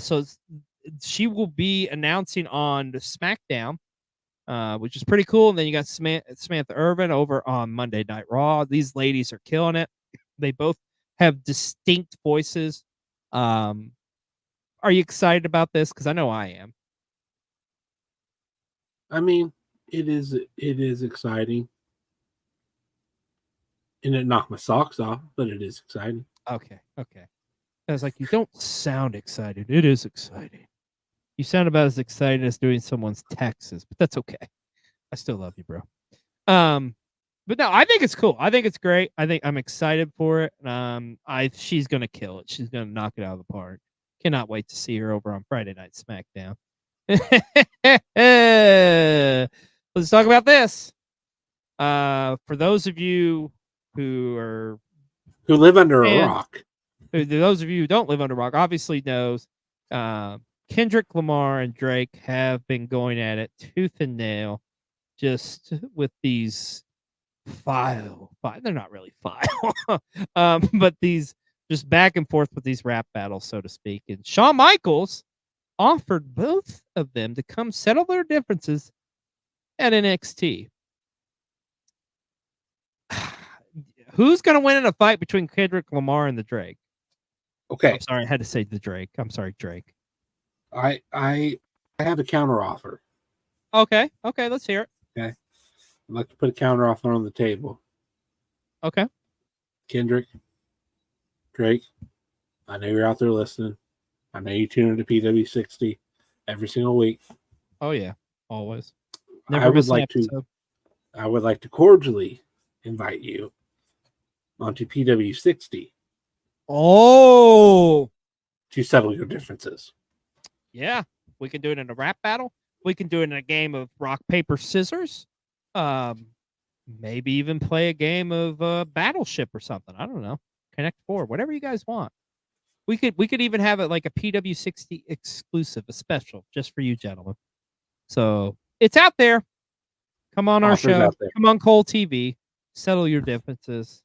So she will be announcing on the SmackDown, which is pretty cool. And then you got Samantha Irvin over on Monday Night Raw. These ladies are killing it. They both have distinct voices. Are you excited about this? Because I know I am. I mean, it is exciting. And it knocked my socks off, but it is exciting. Okay. I was like, you don't sound excited. It is exciting. You sound about as excited as doing someone's taxes, but that's okay. I still love you, bro. But no, I think it's cool. I think it's great. I'm excited for it. She's gonna kill it. She's gonna knock it out of the park. Cannot wait to see her over on Friday Night SmackDown. Let's talk about this. For those of you who live under a rock, those of you who don't live under a rock, obviously knows Kendrick Lamar and Drake have been going at it tooth and nail, just with these they're not really file, but these just back and forth with these rap battles, so to speak. And Shawn Michaels offered both of them to come settle their differences at NXT. Who's going to win in a fight between Kendrick Lamar and the Drake? Okay. I'm sorry, I had to say the Drake. I'm sorry, Drake. I have a counter offer. Okay, let's hear it. Okay. I'd like to put a counter offer on the table. Okay. Kendrick, Drake, I know you're out there listening. I know you tune into PW60 every single week. Oh yeah, always. I would like to cordially invite you onto PW60. Oh, to settle your differences. Yeah, we can do it in a rap battle. We can do it in a game of rock, paper, scissors. Maybe even play a game of Battleship or something. I don't know. Connect 4, whatever you guys want. We could even have it like a PW60 exclusive, a special just for you gentlemen. So it's out there. Come on our Offers show. out there. Come on Cole TV. Settle your differences.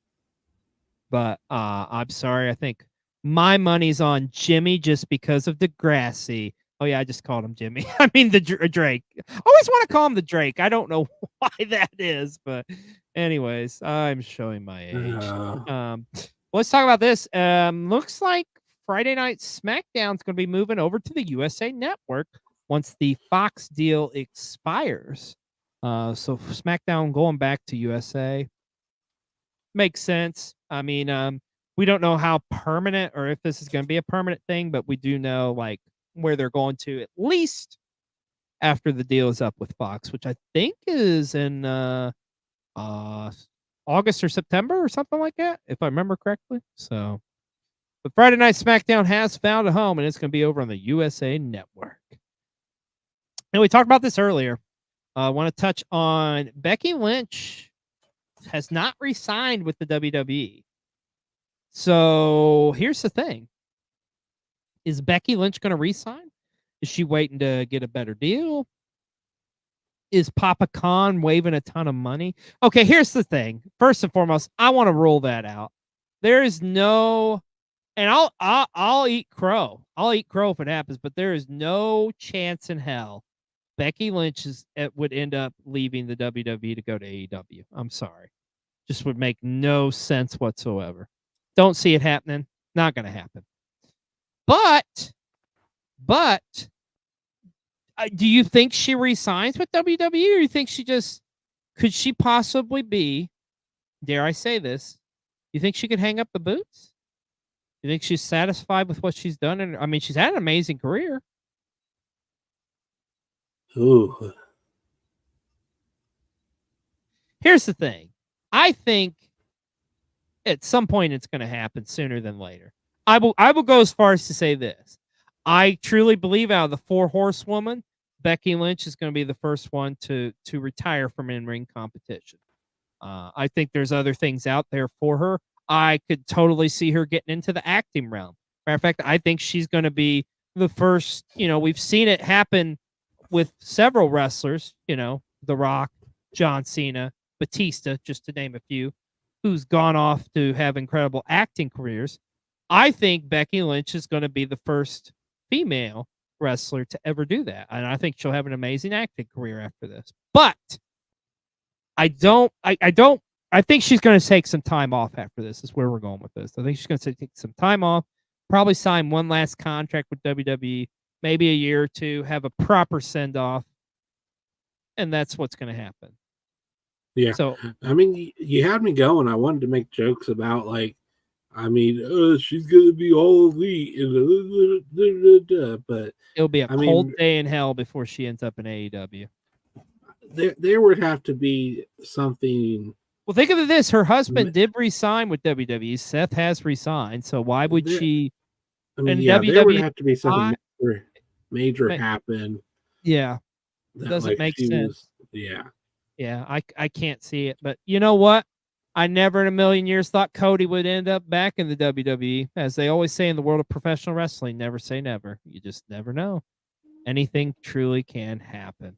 But I'm sorry. I think my money's on Jimmy just because of Degrassi. Oh yeah, I just called him Jimmy. I mean the Drake. I always want to call him the Drake. I don't know why that is, but anyways, I'm showing my age. Let's talk about this. Looks like Friday Night SmackDown's going to be moving over to the USA Network once the Fox deal expires. So SmackDown going back to USA makes sense. I mean, we don't know how permanent or if this is going to be a permanent thing, but we do know like where they're going to at least after the deal is up with Fox, which I think is in August or September or something like that, if I remember correctly. So, but Friday Night SmackDown has found a home, and it's going to be over on the USA Network. And we talked about this earlier. I want to touch on Becky Lynch has not re-signed with the WWE. So here's the thing. Is Becky Lynch going to re-sign? Is she waiting to get a better deal? Is Papa Khan waving a ton of money? Okay, here's the thing. First and foremost, I want to rule that out. There is no, and I'll eat crow. I'll eat crow if it happens, but there is no chance in hell Becky Lynch would end up leaving the WWE to go to AEW. I'm sorry. Just would make no sense whatsoever. Don't see it happening. Not going to happen. But do you think she resigns with WWE, or you think could she possibly be, dare I say this, you think she could hang up the boots? You think she's satisfied with what she's done? And I mean, she's had an amazing career. Ooh. Here's the thing. I think at some point it's going to happen sooner than later. I will go as far as to say this. I truly believe out of the 4 horsewomen, Becky Lynch is going to be the first one to retire from in-ring competition. I think there's other things out there for her. I could totally see her getting into the acting realm. Matter of fact, I think she's going to be the first. We've seen it happen with several wrestlers. The Rock, John Cena, Batista, just to name a few, who's gone off to have incredible acting careers. I think Becky Lynch is going to be the first female wrestler to ever do that. And I think she'll have an amazing acting career after this. But I think she's going to take some time off after this is where we're going with this. I think she's going to take some time off, probably sign one last contract with WWE, maybe a year or two, have a proper send off. And that's what's going to happen. Yeah. So, I mean, you had me going. I wanted to make jokes about she's going to be all elite, but it'll be a cold day in hell before she ends up in AEW. There would have to be something. Well, think of this. Her husband did resign with WWE. Seth has resigned. So why would she? I mean, WWE, there would have to be something major happen. Yeah. Doesn't make sense. Yeah. Yeah, I can't see it. But you know what? I never in a million years thought Cody would end up back in the WWE. As they always say in the world of professional wrestling, never say never. You just never know. Anything truly can happen.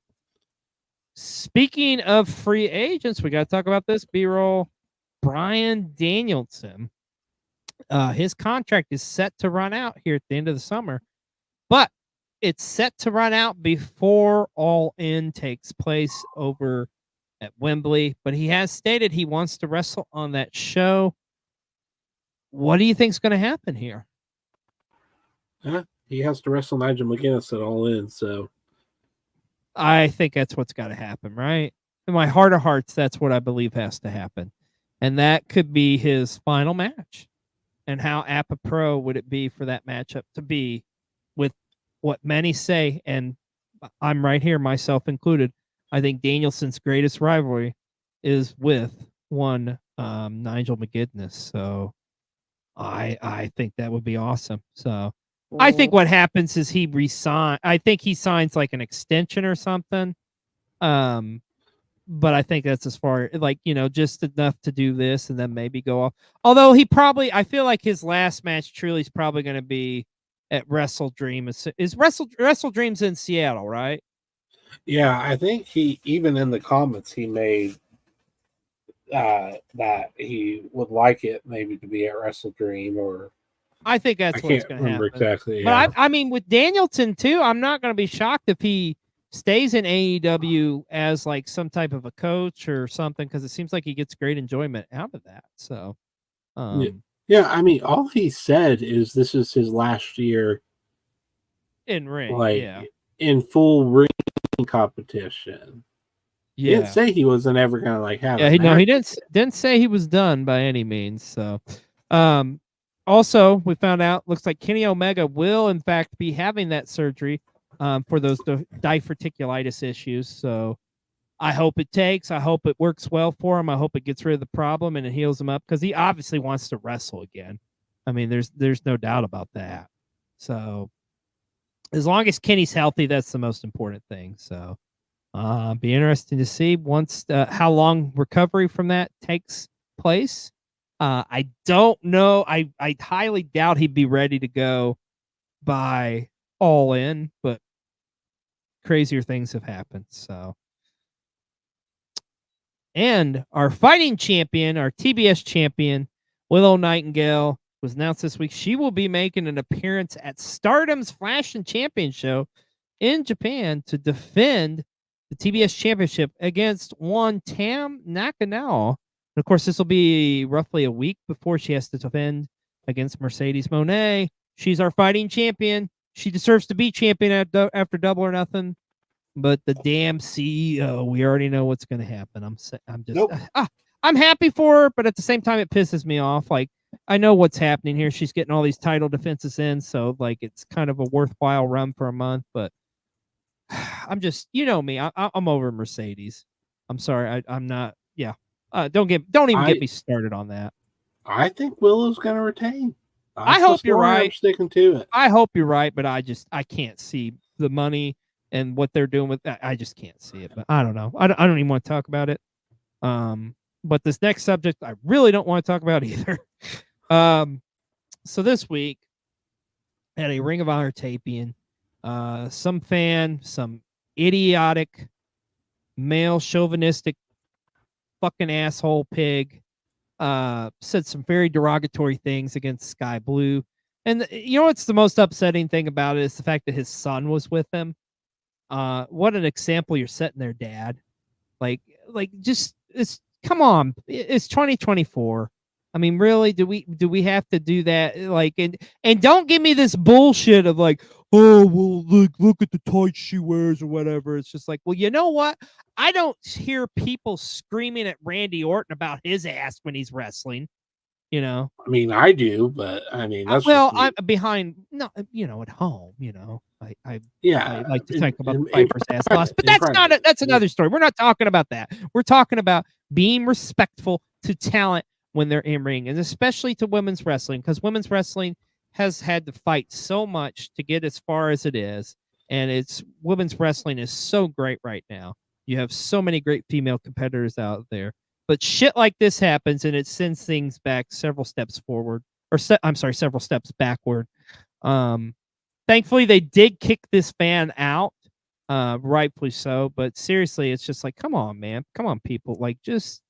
Speaking of free agents, we got to talk about this. B-roll. Bryan Danielson. His contract is set to run out here at the end of the summer. But it's set to run out before All In takes place over at Wembley, but he has stated he wants to wrestle on that show. What do you think is going to happen here? He has to wrestle Nigel McGuinness at All In, so I think that's what's got to happen, right? In my heart of hearts, that's what I believe has to happen. And that could be his final match. And how apropos would it be for that matchup to be with what many say, and I'm right here, myself included, I think Danielson's greatest rivalry is with Nigel McGuinness. So I think that would be awesome. So I think what happens is I think he signs like an extension or something. but I think that's as far, like, just enough to do this and then maybe go off. Although I feel like his last match truly is probably going to be at Wrestle Dream. Is Wrestle Dream's in Seattle, right? Yeah, I think he, even in the comments, he made that he would like it maybe to be at Wrestle Dream, or I think that's I what's can't going to happen. remember exactly. But Yeah. I mean, with Danielson too, I'm not going to be shocked if he stays in AEW as like some type of a coach or something, because it seems like he gets great enjoyment out of that. So, Yeah, I mean, all he said is this is his last year in ring, like yeah, in full ring competition. He yeah. didn't say he wasn't ever gonna like have. Yeah, a he match. didn't say he was done by any means. So, also we found out, looks like Kenny Omega will in fact be having that surgery for those diverticulitis issues. So I hope it takes. I hope it works well for him. I hope it gets rid of the problem and it heals him up, because he obviously wants to wrestle again. I mean, there's no doubt about that. So as long as Kenny's healthy, that's the most important thing. So be interesting to see once how long recovery from that takes place. I don't know. I highly doubt he'd be ready to go by All In, but crazier things have happened. So, and our fighting champion, our TBS champion, Willow Nightingale, was announced this week. She will be making an appearance at Stardom's Flash and Champion show in Japan to defend the TBS championship against one Tam Nakanawa. And of course, this will be roughly a week before she has to defend against Mercedes Moné. She's our fighting champion. She deserves to be champion after Double or Nothing. But the damn CEO, we already know what's going to happen. I'm just, Nope. I'm happy for her, but at the same time, it pisses me off. Like, I know what's happening here. She's getting all these title defenses in, so like it's kind of a worthwhile run for a month. But I'm just, me, I'm over Mercedes. I'm sorry, I'm not. Yeah, don't even get me started on that. I think Willow's going to retain. I hope you're right. I'm sticking to it. I hope you're right, but I can't see the money and what they're doing with that. I just can't see it. But I don't know. I don't even want to talk about it. But this next subject, I really don't want to talk about either. So this week at a Ring of Honor taping, some fan, some idiotic, male chauvinistic fucking asshole pig, said some very derogatory things against Sky Blue. And you know what's the most upsetting thing about it is the fact that his son was with him. What an example you're setting there, Dad. Like just come on. It's 2024. I mean, really, do we have to do that? Like, and don't give me this bullshit of like, oh, well, look at the tights she wears or whatever. It's just like, well, you know what? I don't hear people screaming at Randy Orton about his ass when he's wrestling. I mean, I do, but I mean, that's I'm behind. No, at home. I like to talk about the Viper's ass loss, but that's another story. We're not talking about that. We're talking about being respectful to talent when they're in ring, and especially to women's wrestling, because women's wrestling has had to fight so much to get as far as it is, and women's wrestling is so great right now. You have so many great female competitors out there, but shit like this happens, and it sends things back several steps forward, several steps backward. Thankfully, they did kick this fan out, rightfully so. But seriously, it's just like, come on, man, come on, people, like just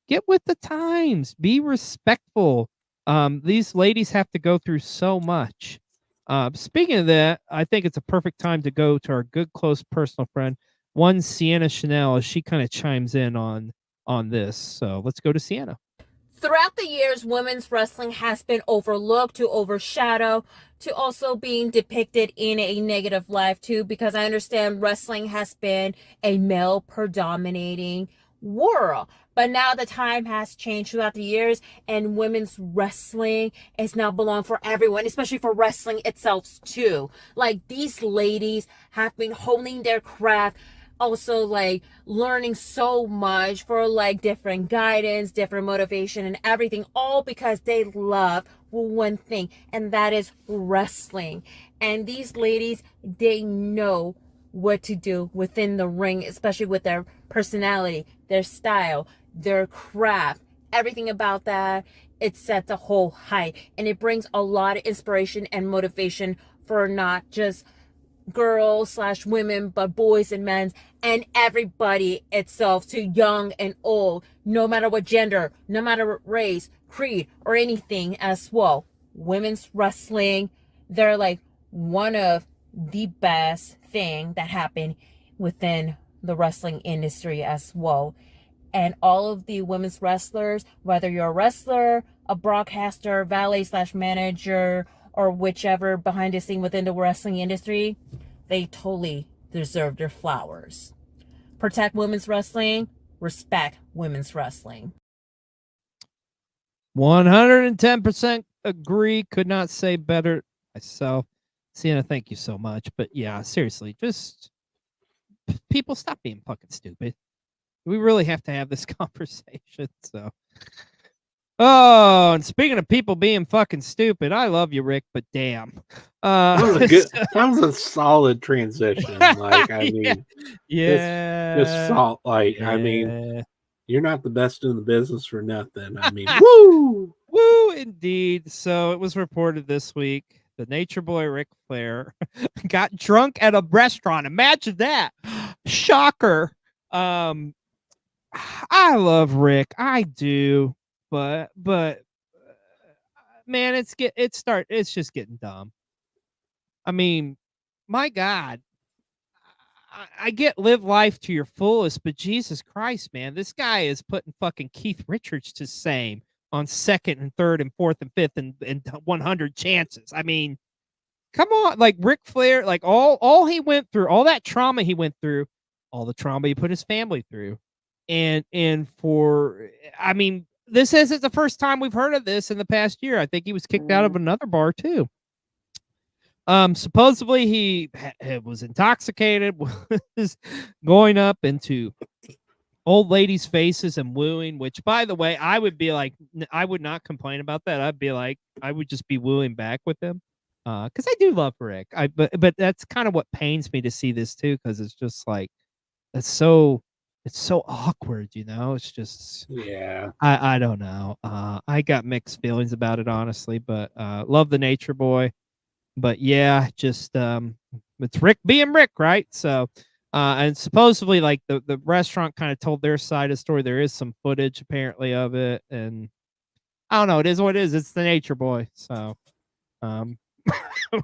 get with the times, be respectful. These ladies have to go through so much. Speaking of that, I think it's a perfect time to go to our good, close, personal friend, one Sienna Chanel, as she kind of chimes in on this. So let's go to Sienna. Throughout the years, women's wrestling has been overlooked, to overshadow, to also being depicted in a negative light too, because I understand wrestling has been a male predominating world. But now the time has changed throughout the years, and women's wrestling is now belong for everyone, especially for wrestling itself too. Like, these ladies have been honing their craft, also like learning so much for like different guidance, different motivation and everything, all because they love one thing, and that is wrestling. And these ladies, they know what to do within the ring, especially with their personality, their style, their craft, everything about that. It sets a whole height, and it brings a lot of inspiration and motivation for not just girls/women, but boys and men and everybody itself, to young and old, no matter what gender, no matter what race, creed, or anything as well. Women's wrestling, they're like one of the best thing that happened within the wrestling industry as well. And all of the women's wrestlers, whether you're a wrestler, a broadcaster, valet/manager, or whichever behind the scene within the wrestling industry, they totally deserve their flowers. Protect women's wrestling, respect women's wrestling. 110% agree. Could not say better myself. Sienna, thank you so much. But yeah, seriously, just people stop being fucking stupid. We really have to have this conversation. So, oh, and speaking of people being fucking stupid, I love you, Rick, but damn. That was a solid transition. Like, I mean, yeah. Just salt. Like, yeah. I mean, you're not the best in the business for nothing. I mean, woo! Woo, indeed. So it was reported this week the Nature Boy Ric Flair got drunk at a restaurant. Imagine that. Shocker. I love Rick. I do. But man, it's just getting dumb. I mean, my God. I get live life to your fullest, but Jesus Christ, man, this guy is putting fucking Keith Richards to shame on second and third and fourth and fifth and 100 chances. I mean, come on, like Ric Flair, like all he went through, all that trauma he went through, all the trauma he put his family through, and for, I mean, this isn't the first time we've heard of this in the past year. I think he was kicked out of another bar too. Supposedly he was intoxicated, was going up into old ladies' faces and wooing, which, by the way, I would be like, I would not complain about that. I'd be like, I would just be wooing back with him. Because I do love Rick. But that's kind of what pains me to see this too, because it's just like, it's so awkward, you know. It's just, yeah. I don't know. I got mixed feelings about it, honestly, but love the Nature Boy. But yeah, just it's Rick being Rick, right? So and supposedly like the restaurant kind of told their side of the story. There is some footage apparently of it, and I don't know, it is what it is. It's the Nature Boy. So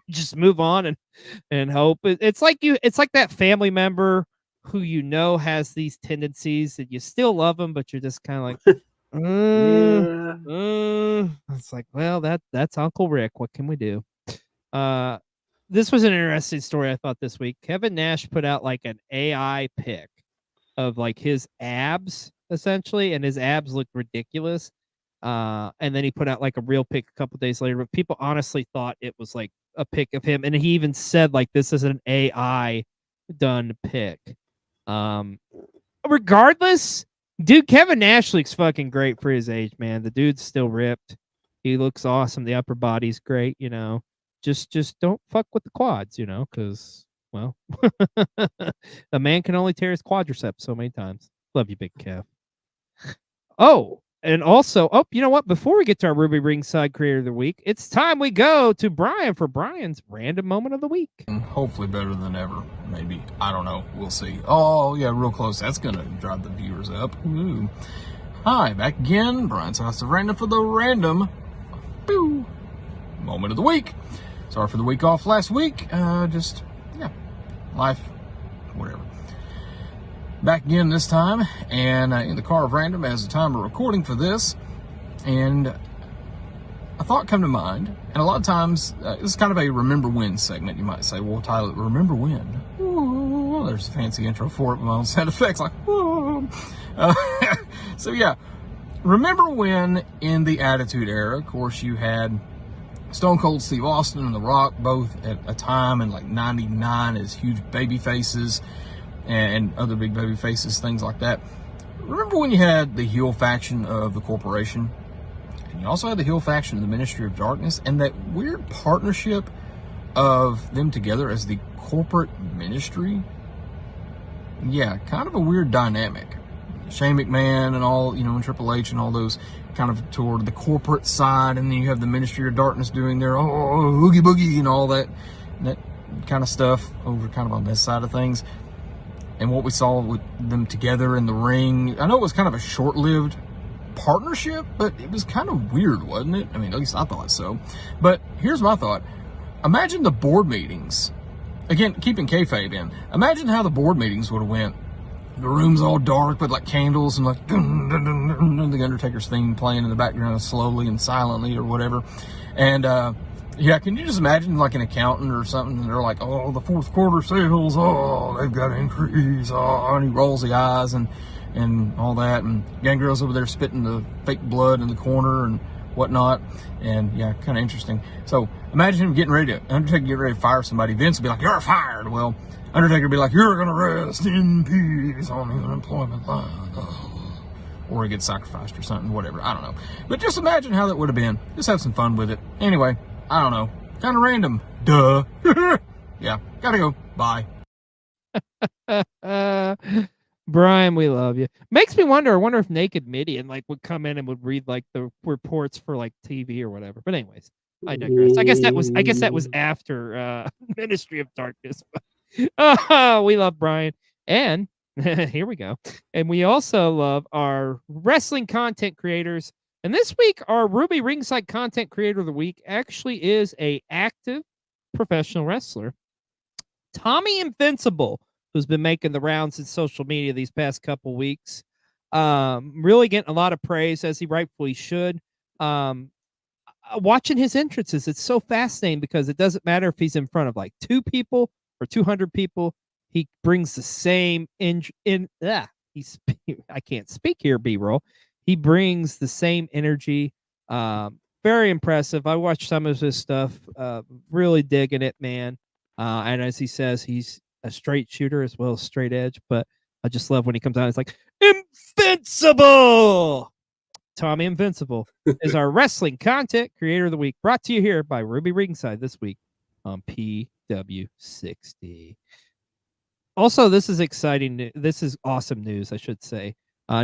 just move on and hope. It's like that family member who you know has these tendencies and you still love them, but you're just kind of like it's like, well, that's Uncle Rick. What can we do? This was an interesting story I thought this week. Kevin Nash put out like an AI pic of like his abs essentially, and his abs looked ridiculous. And then he put out like a real pic a couple days later, but people honestly thought it was like a pic of him, and he even said like this is an AI done pic. Regardless, dude, Kevin Nash looks fucking great for his age, man. The dude's still ripped. He looks awesome. The upper body's great, you know. Just don't fuck with the quads, you know, because, well, a man can only tear his quadriceps so many times. Love you, Big Kev. Oh, and also, you know what? Before we get to our Ruby Ringside Creator of the Week, it's time we go to Brian for Brian's Random Moment of the Week. Hopefully better than ever, maybe. I don't know. We'll see. Oh, yeah, real close. That's going to drive the viewers up. Ooh. Hi, back again. Brian's House of Random for the Random Moment of the Week. Sorry for the week off last week. Just, yeah, life, whatever. Back again this time, and in the car of random as the time of recording for this, and a thought come to mind. And a lot of times, it's kind of a remember when segment. You might say, well, Tyler, remember when? Ooh, there's a fancy intro for it with my own sound effects, like, whoa. So yeah, remember when in the Attitude Era, of course, you had Stone Cold Steve Austin and The Rock, both at a time in like 99 as huge baby faces and other big baby faces, things like that. Remember when you had the heel faction of the corporation, and you also had the heel faction of the Ministry of Darkness, and that weird partnership of them together as the corporate ministry yeah, kind of a weird dynamic. Shane McMahon and all, and Triple H and all those kind of toward the corporate side, and then you have the Ministry of Darkness doing their oogie boogie and all that kind of stuff over kind of on this side of things. And what we saw with them together in the ring, I know it was kind of a short-lived partnership, but it was kind of weird, wasn't it? I mean, at least I thought so. But here's my thought. Imagine the board meetings. Again, keeping kayfabe in. Imagine how the board meetings would have went. The room's all dark with like candles and like dun, dun, dun, dun, dun, the Undertaker's theme playing in the background slowly and silently or whatever. And yeah, can you just imagine like an accountant or something, and they're like, oh, the fourth quarter sales, oh, they've got an increase, oh, and he rolls the eyes and all that, and Gangrel's over there spitting the fake blood in the corner and whatnot, and yeah, kind of interesting. So imagine him Undertaker getting ready to fire somebody. Vince would be like, you're fired. Well, Undertaker would be like, you're gonna rest in peace on the unemployment line. Or he gets sacrificed or something, whatever, I don't know. But just imagine how that would have been. Just have some fun with it. Anyway, I don't know. Kind of random. Duh. Yeah, gotta go. Bye. Brian, we love you. Makes me wonder. I wonder if Naked Midian would come in and would read the reports for TV or whatever. But anyways, I digress. I guess that was after Ministry of Darkness. We love Brian, and here we go. And we also love our wrestling content creators. And this week, our Ruby Ringside Content Creator of the Week actually is a active professional wrestler, Tommy Invincible, who's been making the rounds in social media these past couple weeks. Really getting a lot of praise, as he rightfully should. Watching his entrances, it's so fascinating because it doesn't matter if he's in front of 2 people or 200 people. He brings the same I can't speak here, B-roll. He brings the same energy. Very impressive. I watched some of his stuff. Really digging it, man. And as he says, he's a straight shooter as well as straight edge. But I just love when he comes out. It's like, Invincible! Tommy Invincible is our wrestling content creator of the week. Brought to you here by Ruby Ringside this week on PW60. Also, this is exciting. This is awesome news, I should say.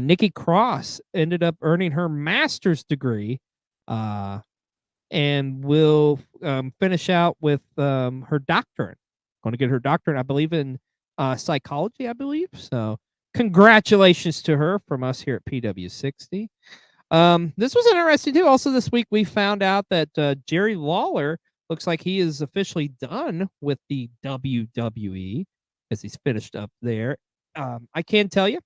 Nikki Cross ended up earning her master's degree and will finish out with her doctorate. Going to get her doctorate, I believe, in psychology, I believe. So congratulations to her from us here at PW60. This was interesting, too. Also, this week, we found out that Jerry Lawler looks like he is officially done with the WWE as he's finished up there. I can tell you,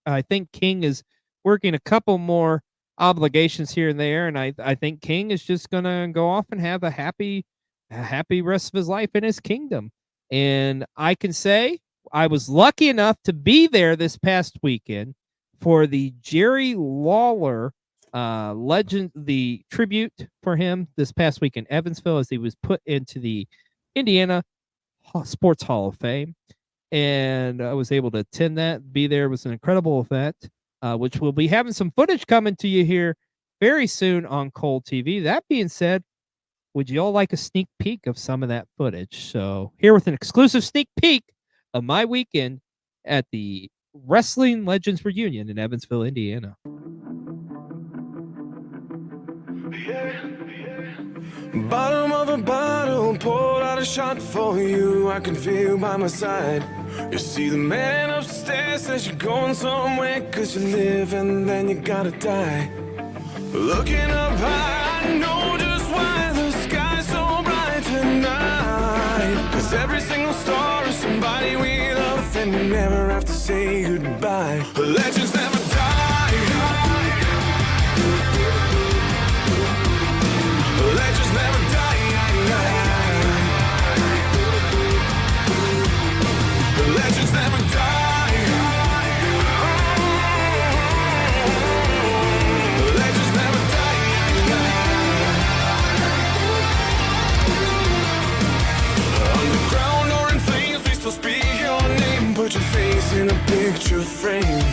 I think King is working a couple more obligations here and there, and I think King is just gonna go off and have a happy rest of his life in his kingdom. And I can say I was lucky enough to be there this past weekend for the Jerry Lawler legend, the tribute for him this past week in Evansville, as he was put into the Indiana Sports Hall of Fame. And I was able to attend that, be there. It was an incredible event, which we'll be having some footage coming to you here very soon on Cold TV. That being said, would you all like a sneak peek of some of that footage? So here with an exclusive sneak peek of my weekend at the Wrestling Legends Reunion in Evansville, Indiana. Bottom of a bottle, poured out a shot for you. I can feel by my side. You see the man upstairs says you're going somewhere, 'cause you live and then you gotta die. Looking up high, I know just why the sky's so bright tonight. 'Cause every single star is somebody we love, and you never have to say goodbye. Legends never die. Legends never die. Legends never die. Legends never die. Underground or in flames, we still speak your name. Put your face in a picture frame.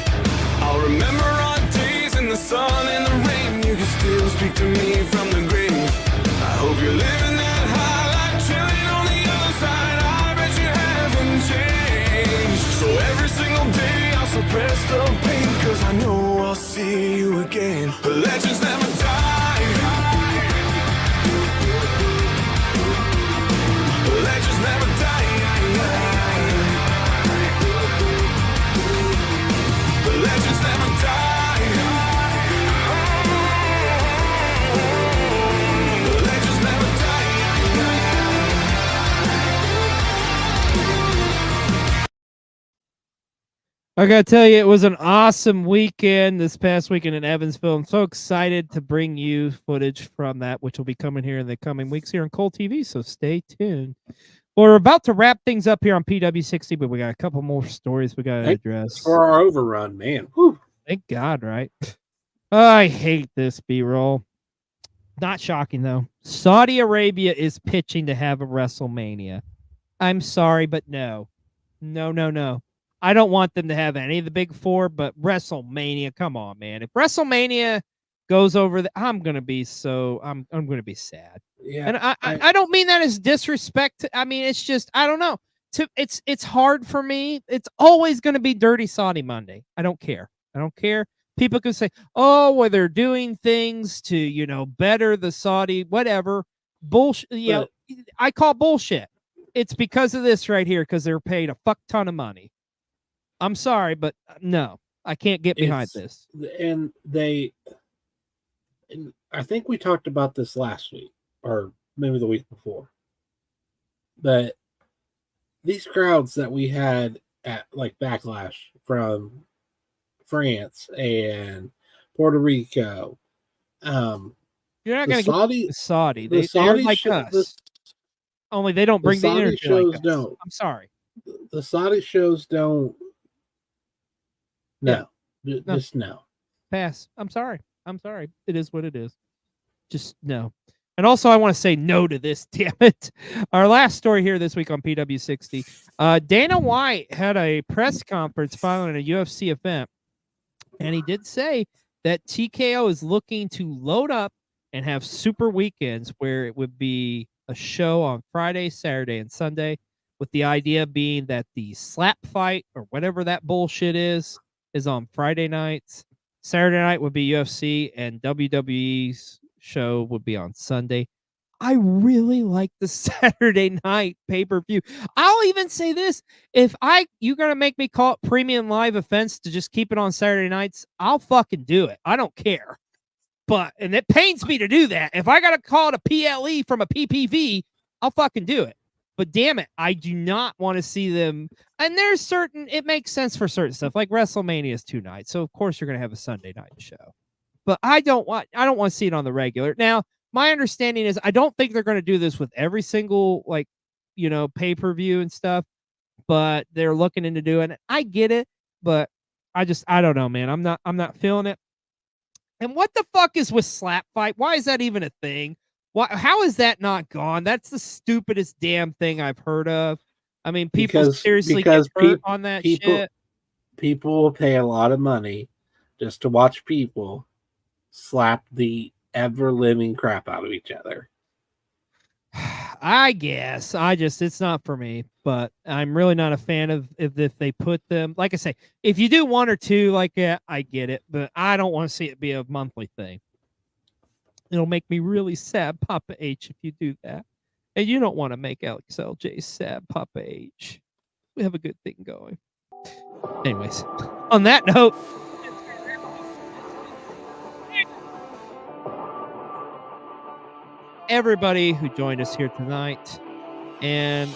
I'll remember our days in the sun and the rain. You can still speak to me from the grave. I hope you're living that high life, chilling on the other side. I bet you haven't changed. So every single 'cause I know I'll see you again. Legends never die. Legends never die. Legends never die. Legends never die. I gotta tell you, it was an awesome weekend this past weekend in Evansville. I'm so excited to bring you footage from that, which will be coming here in the coming weeks here on Cole TV. So stay tuned. Well, we're about to wrap things up here on PW60, but we got a couple more stories we got to address. For our overrun, man. Whew. Thank God, right? I hate this B-roll. Not shocking, though. Saudi Arabia is pitching to have a WrestleMania. I'm sorry, but no. No. I don't want them to have any of the big four, but WrestleMania, come on, man. If WrestleMania goes over, I'm going to be I'm going to be sad. Yeah. And I don't mean that as disrespect. I mean, it's just, I don't know. It's hard for me. It's always going to be Dirty Saudi Monday. I don't care. People can say, oh, well, they're doing things to, better the Saudi, whatever. Bullshit. I call bullshit. It's because of this right here, because they're paid a fuck ton of money. I'm sorry, but no, I can't get behind this. And I think we talked about this last week, or maybe the week before. But these crowds that we had at like Backlash from France and Puerto Rico, you're not going to get Saudi. They're like us. Only they don't bring the energy shows like us. Don't. I'm sorry. The Saudi shows don't. No. Just no. Pass. I'm sorry. It is what it is. Just no. And also, I want to say no to this, damn it. Our last story here this week on PW60. Dana White had a press conference following a UFC event, and he did say that TKO is looking to load up and have super weekends where it would be a show on Friday, Saturday, and Sunday, with the idea being that the slap fight or whatever that bullshit is on Friday nights. Saturday night would be UFC, and WWE's show would be on Sunday. I really like the Saturday night pay-per-view. I'll even say this. If you're going to make me call it premium live offense to just keep it on Saturday nights, I'll fucking do it. I don't care. And it pains me to do that. If I got to call it a PLE from a PPV, I'll fucking do it. But damn it, I do not want to see them. And there's it makes sense for certain stuff. Like WrestleMania is 2 nights. So of course you're going to have a Sunday night show. But I don't want to see it on the regular. Now, my understanding is I don't think they're going to do this with every single pay-per-view and stuff, but they're looking into doing it. I get it, but I don't know, man. I'm not feeling it. And what the fuck is with slap fight? Why is that even a thing? How is that not gone? That's the stupidest damn thing I've heard of. I mean, people seriously get hurt on that shit. People pay a lot of money just to watch people slap the ever-living crap out of each other. I guess. It's not for me, but I'm really not a fan of if they put them. Like I say, if you do 1 or 2 like that, I get it, but I don't want to see it be a monthly thing. It'll make me really sad, Papa H, if you do that. And you don't want to make Alex LJ sad, Papa H. We have a good thing going. Anyways, on that note, everybody who joined us here tonight. And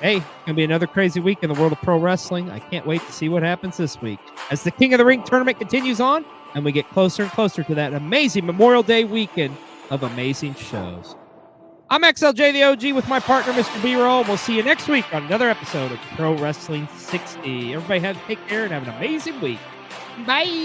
hey, it's going to be another crazy week in the world of pro wrestling. I can't wait to see what happens this week as the King of the Ring tournament continues on and we get closer and closer to that amazing Memorial Day weekend of amazing shows. I'm XLJ the OG with my partner, Mr. B-Roll. We'll see you next week on another episode of Pro Wrestling 60. Everybody take care and have an amazing week. Bye.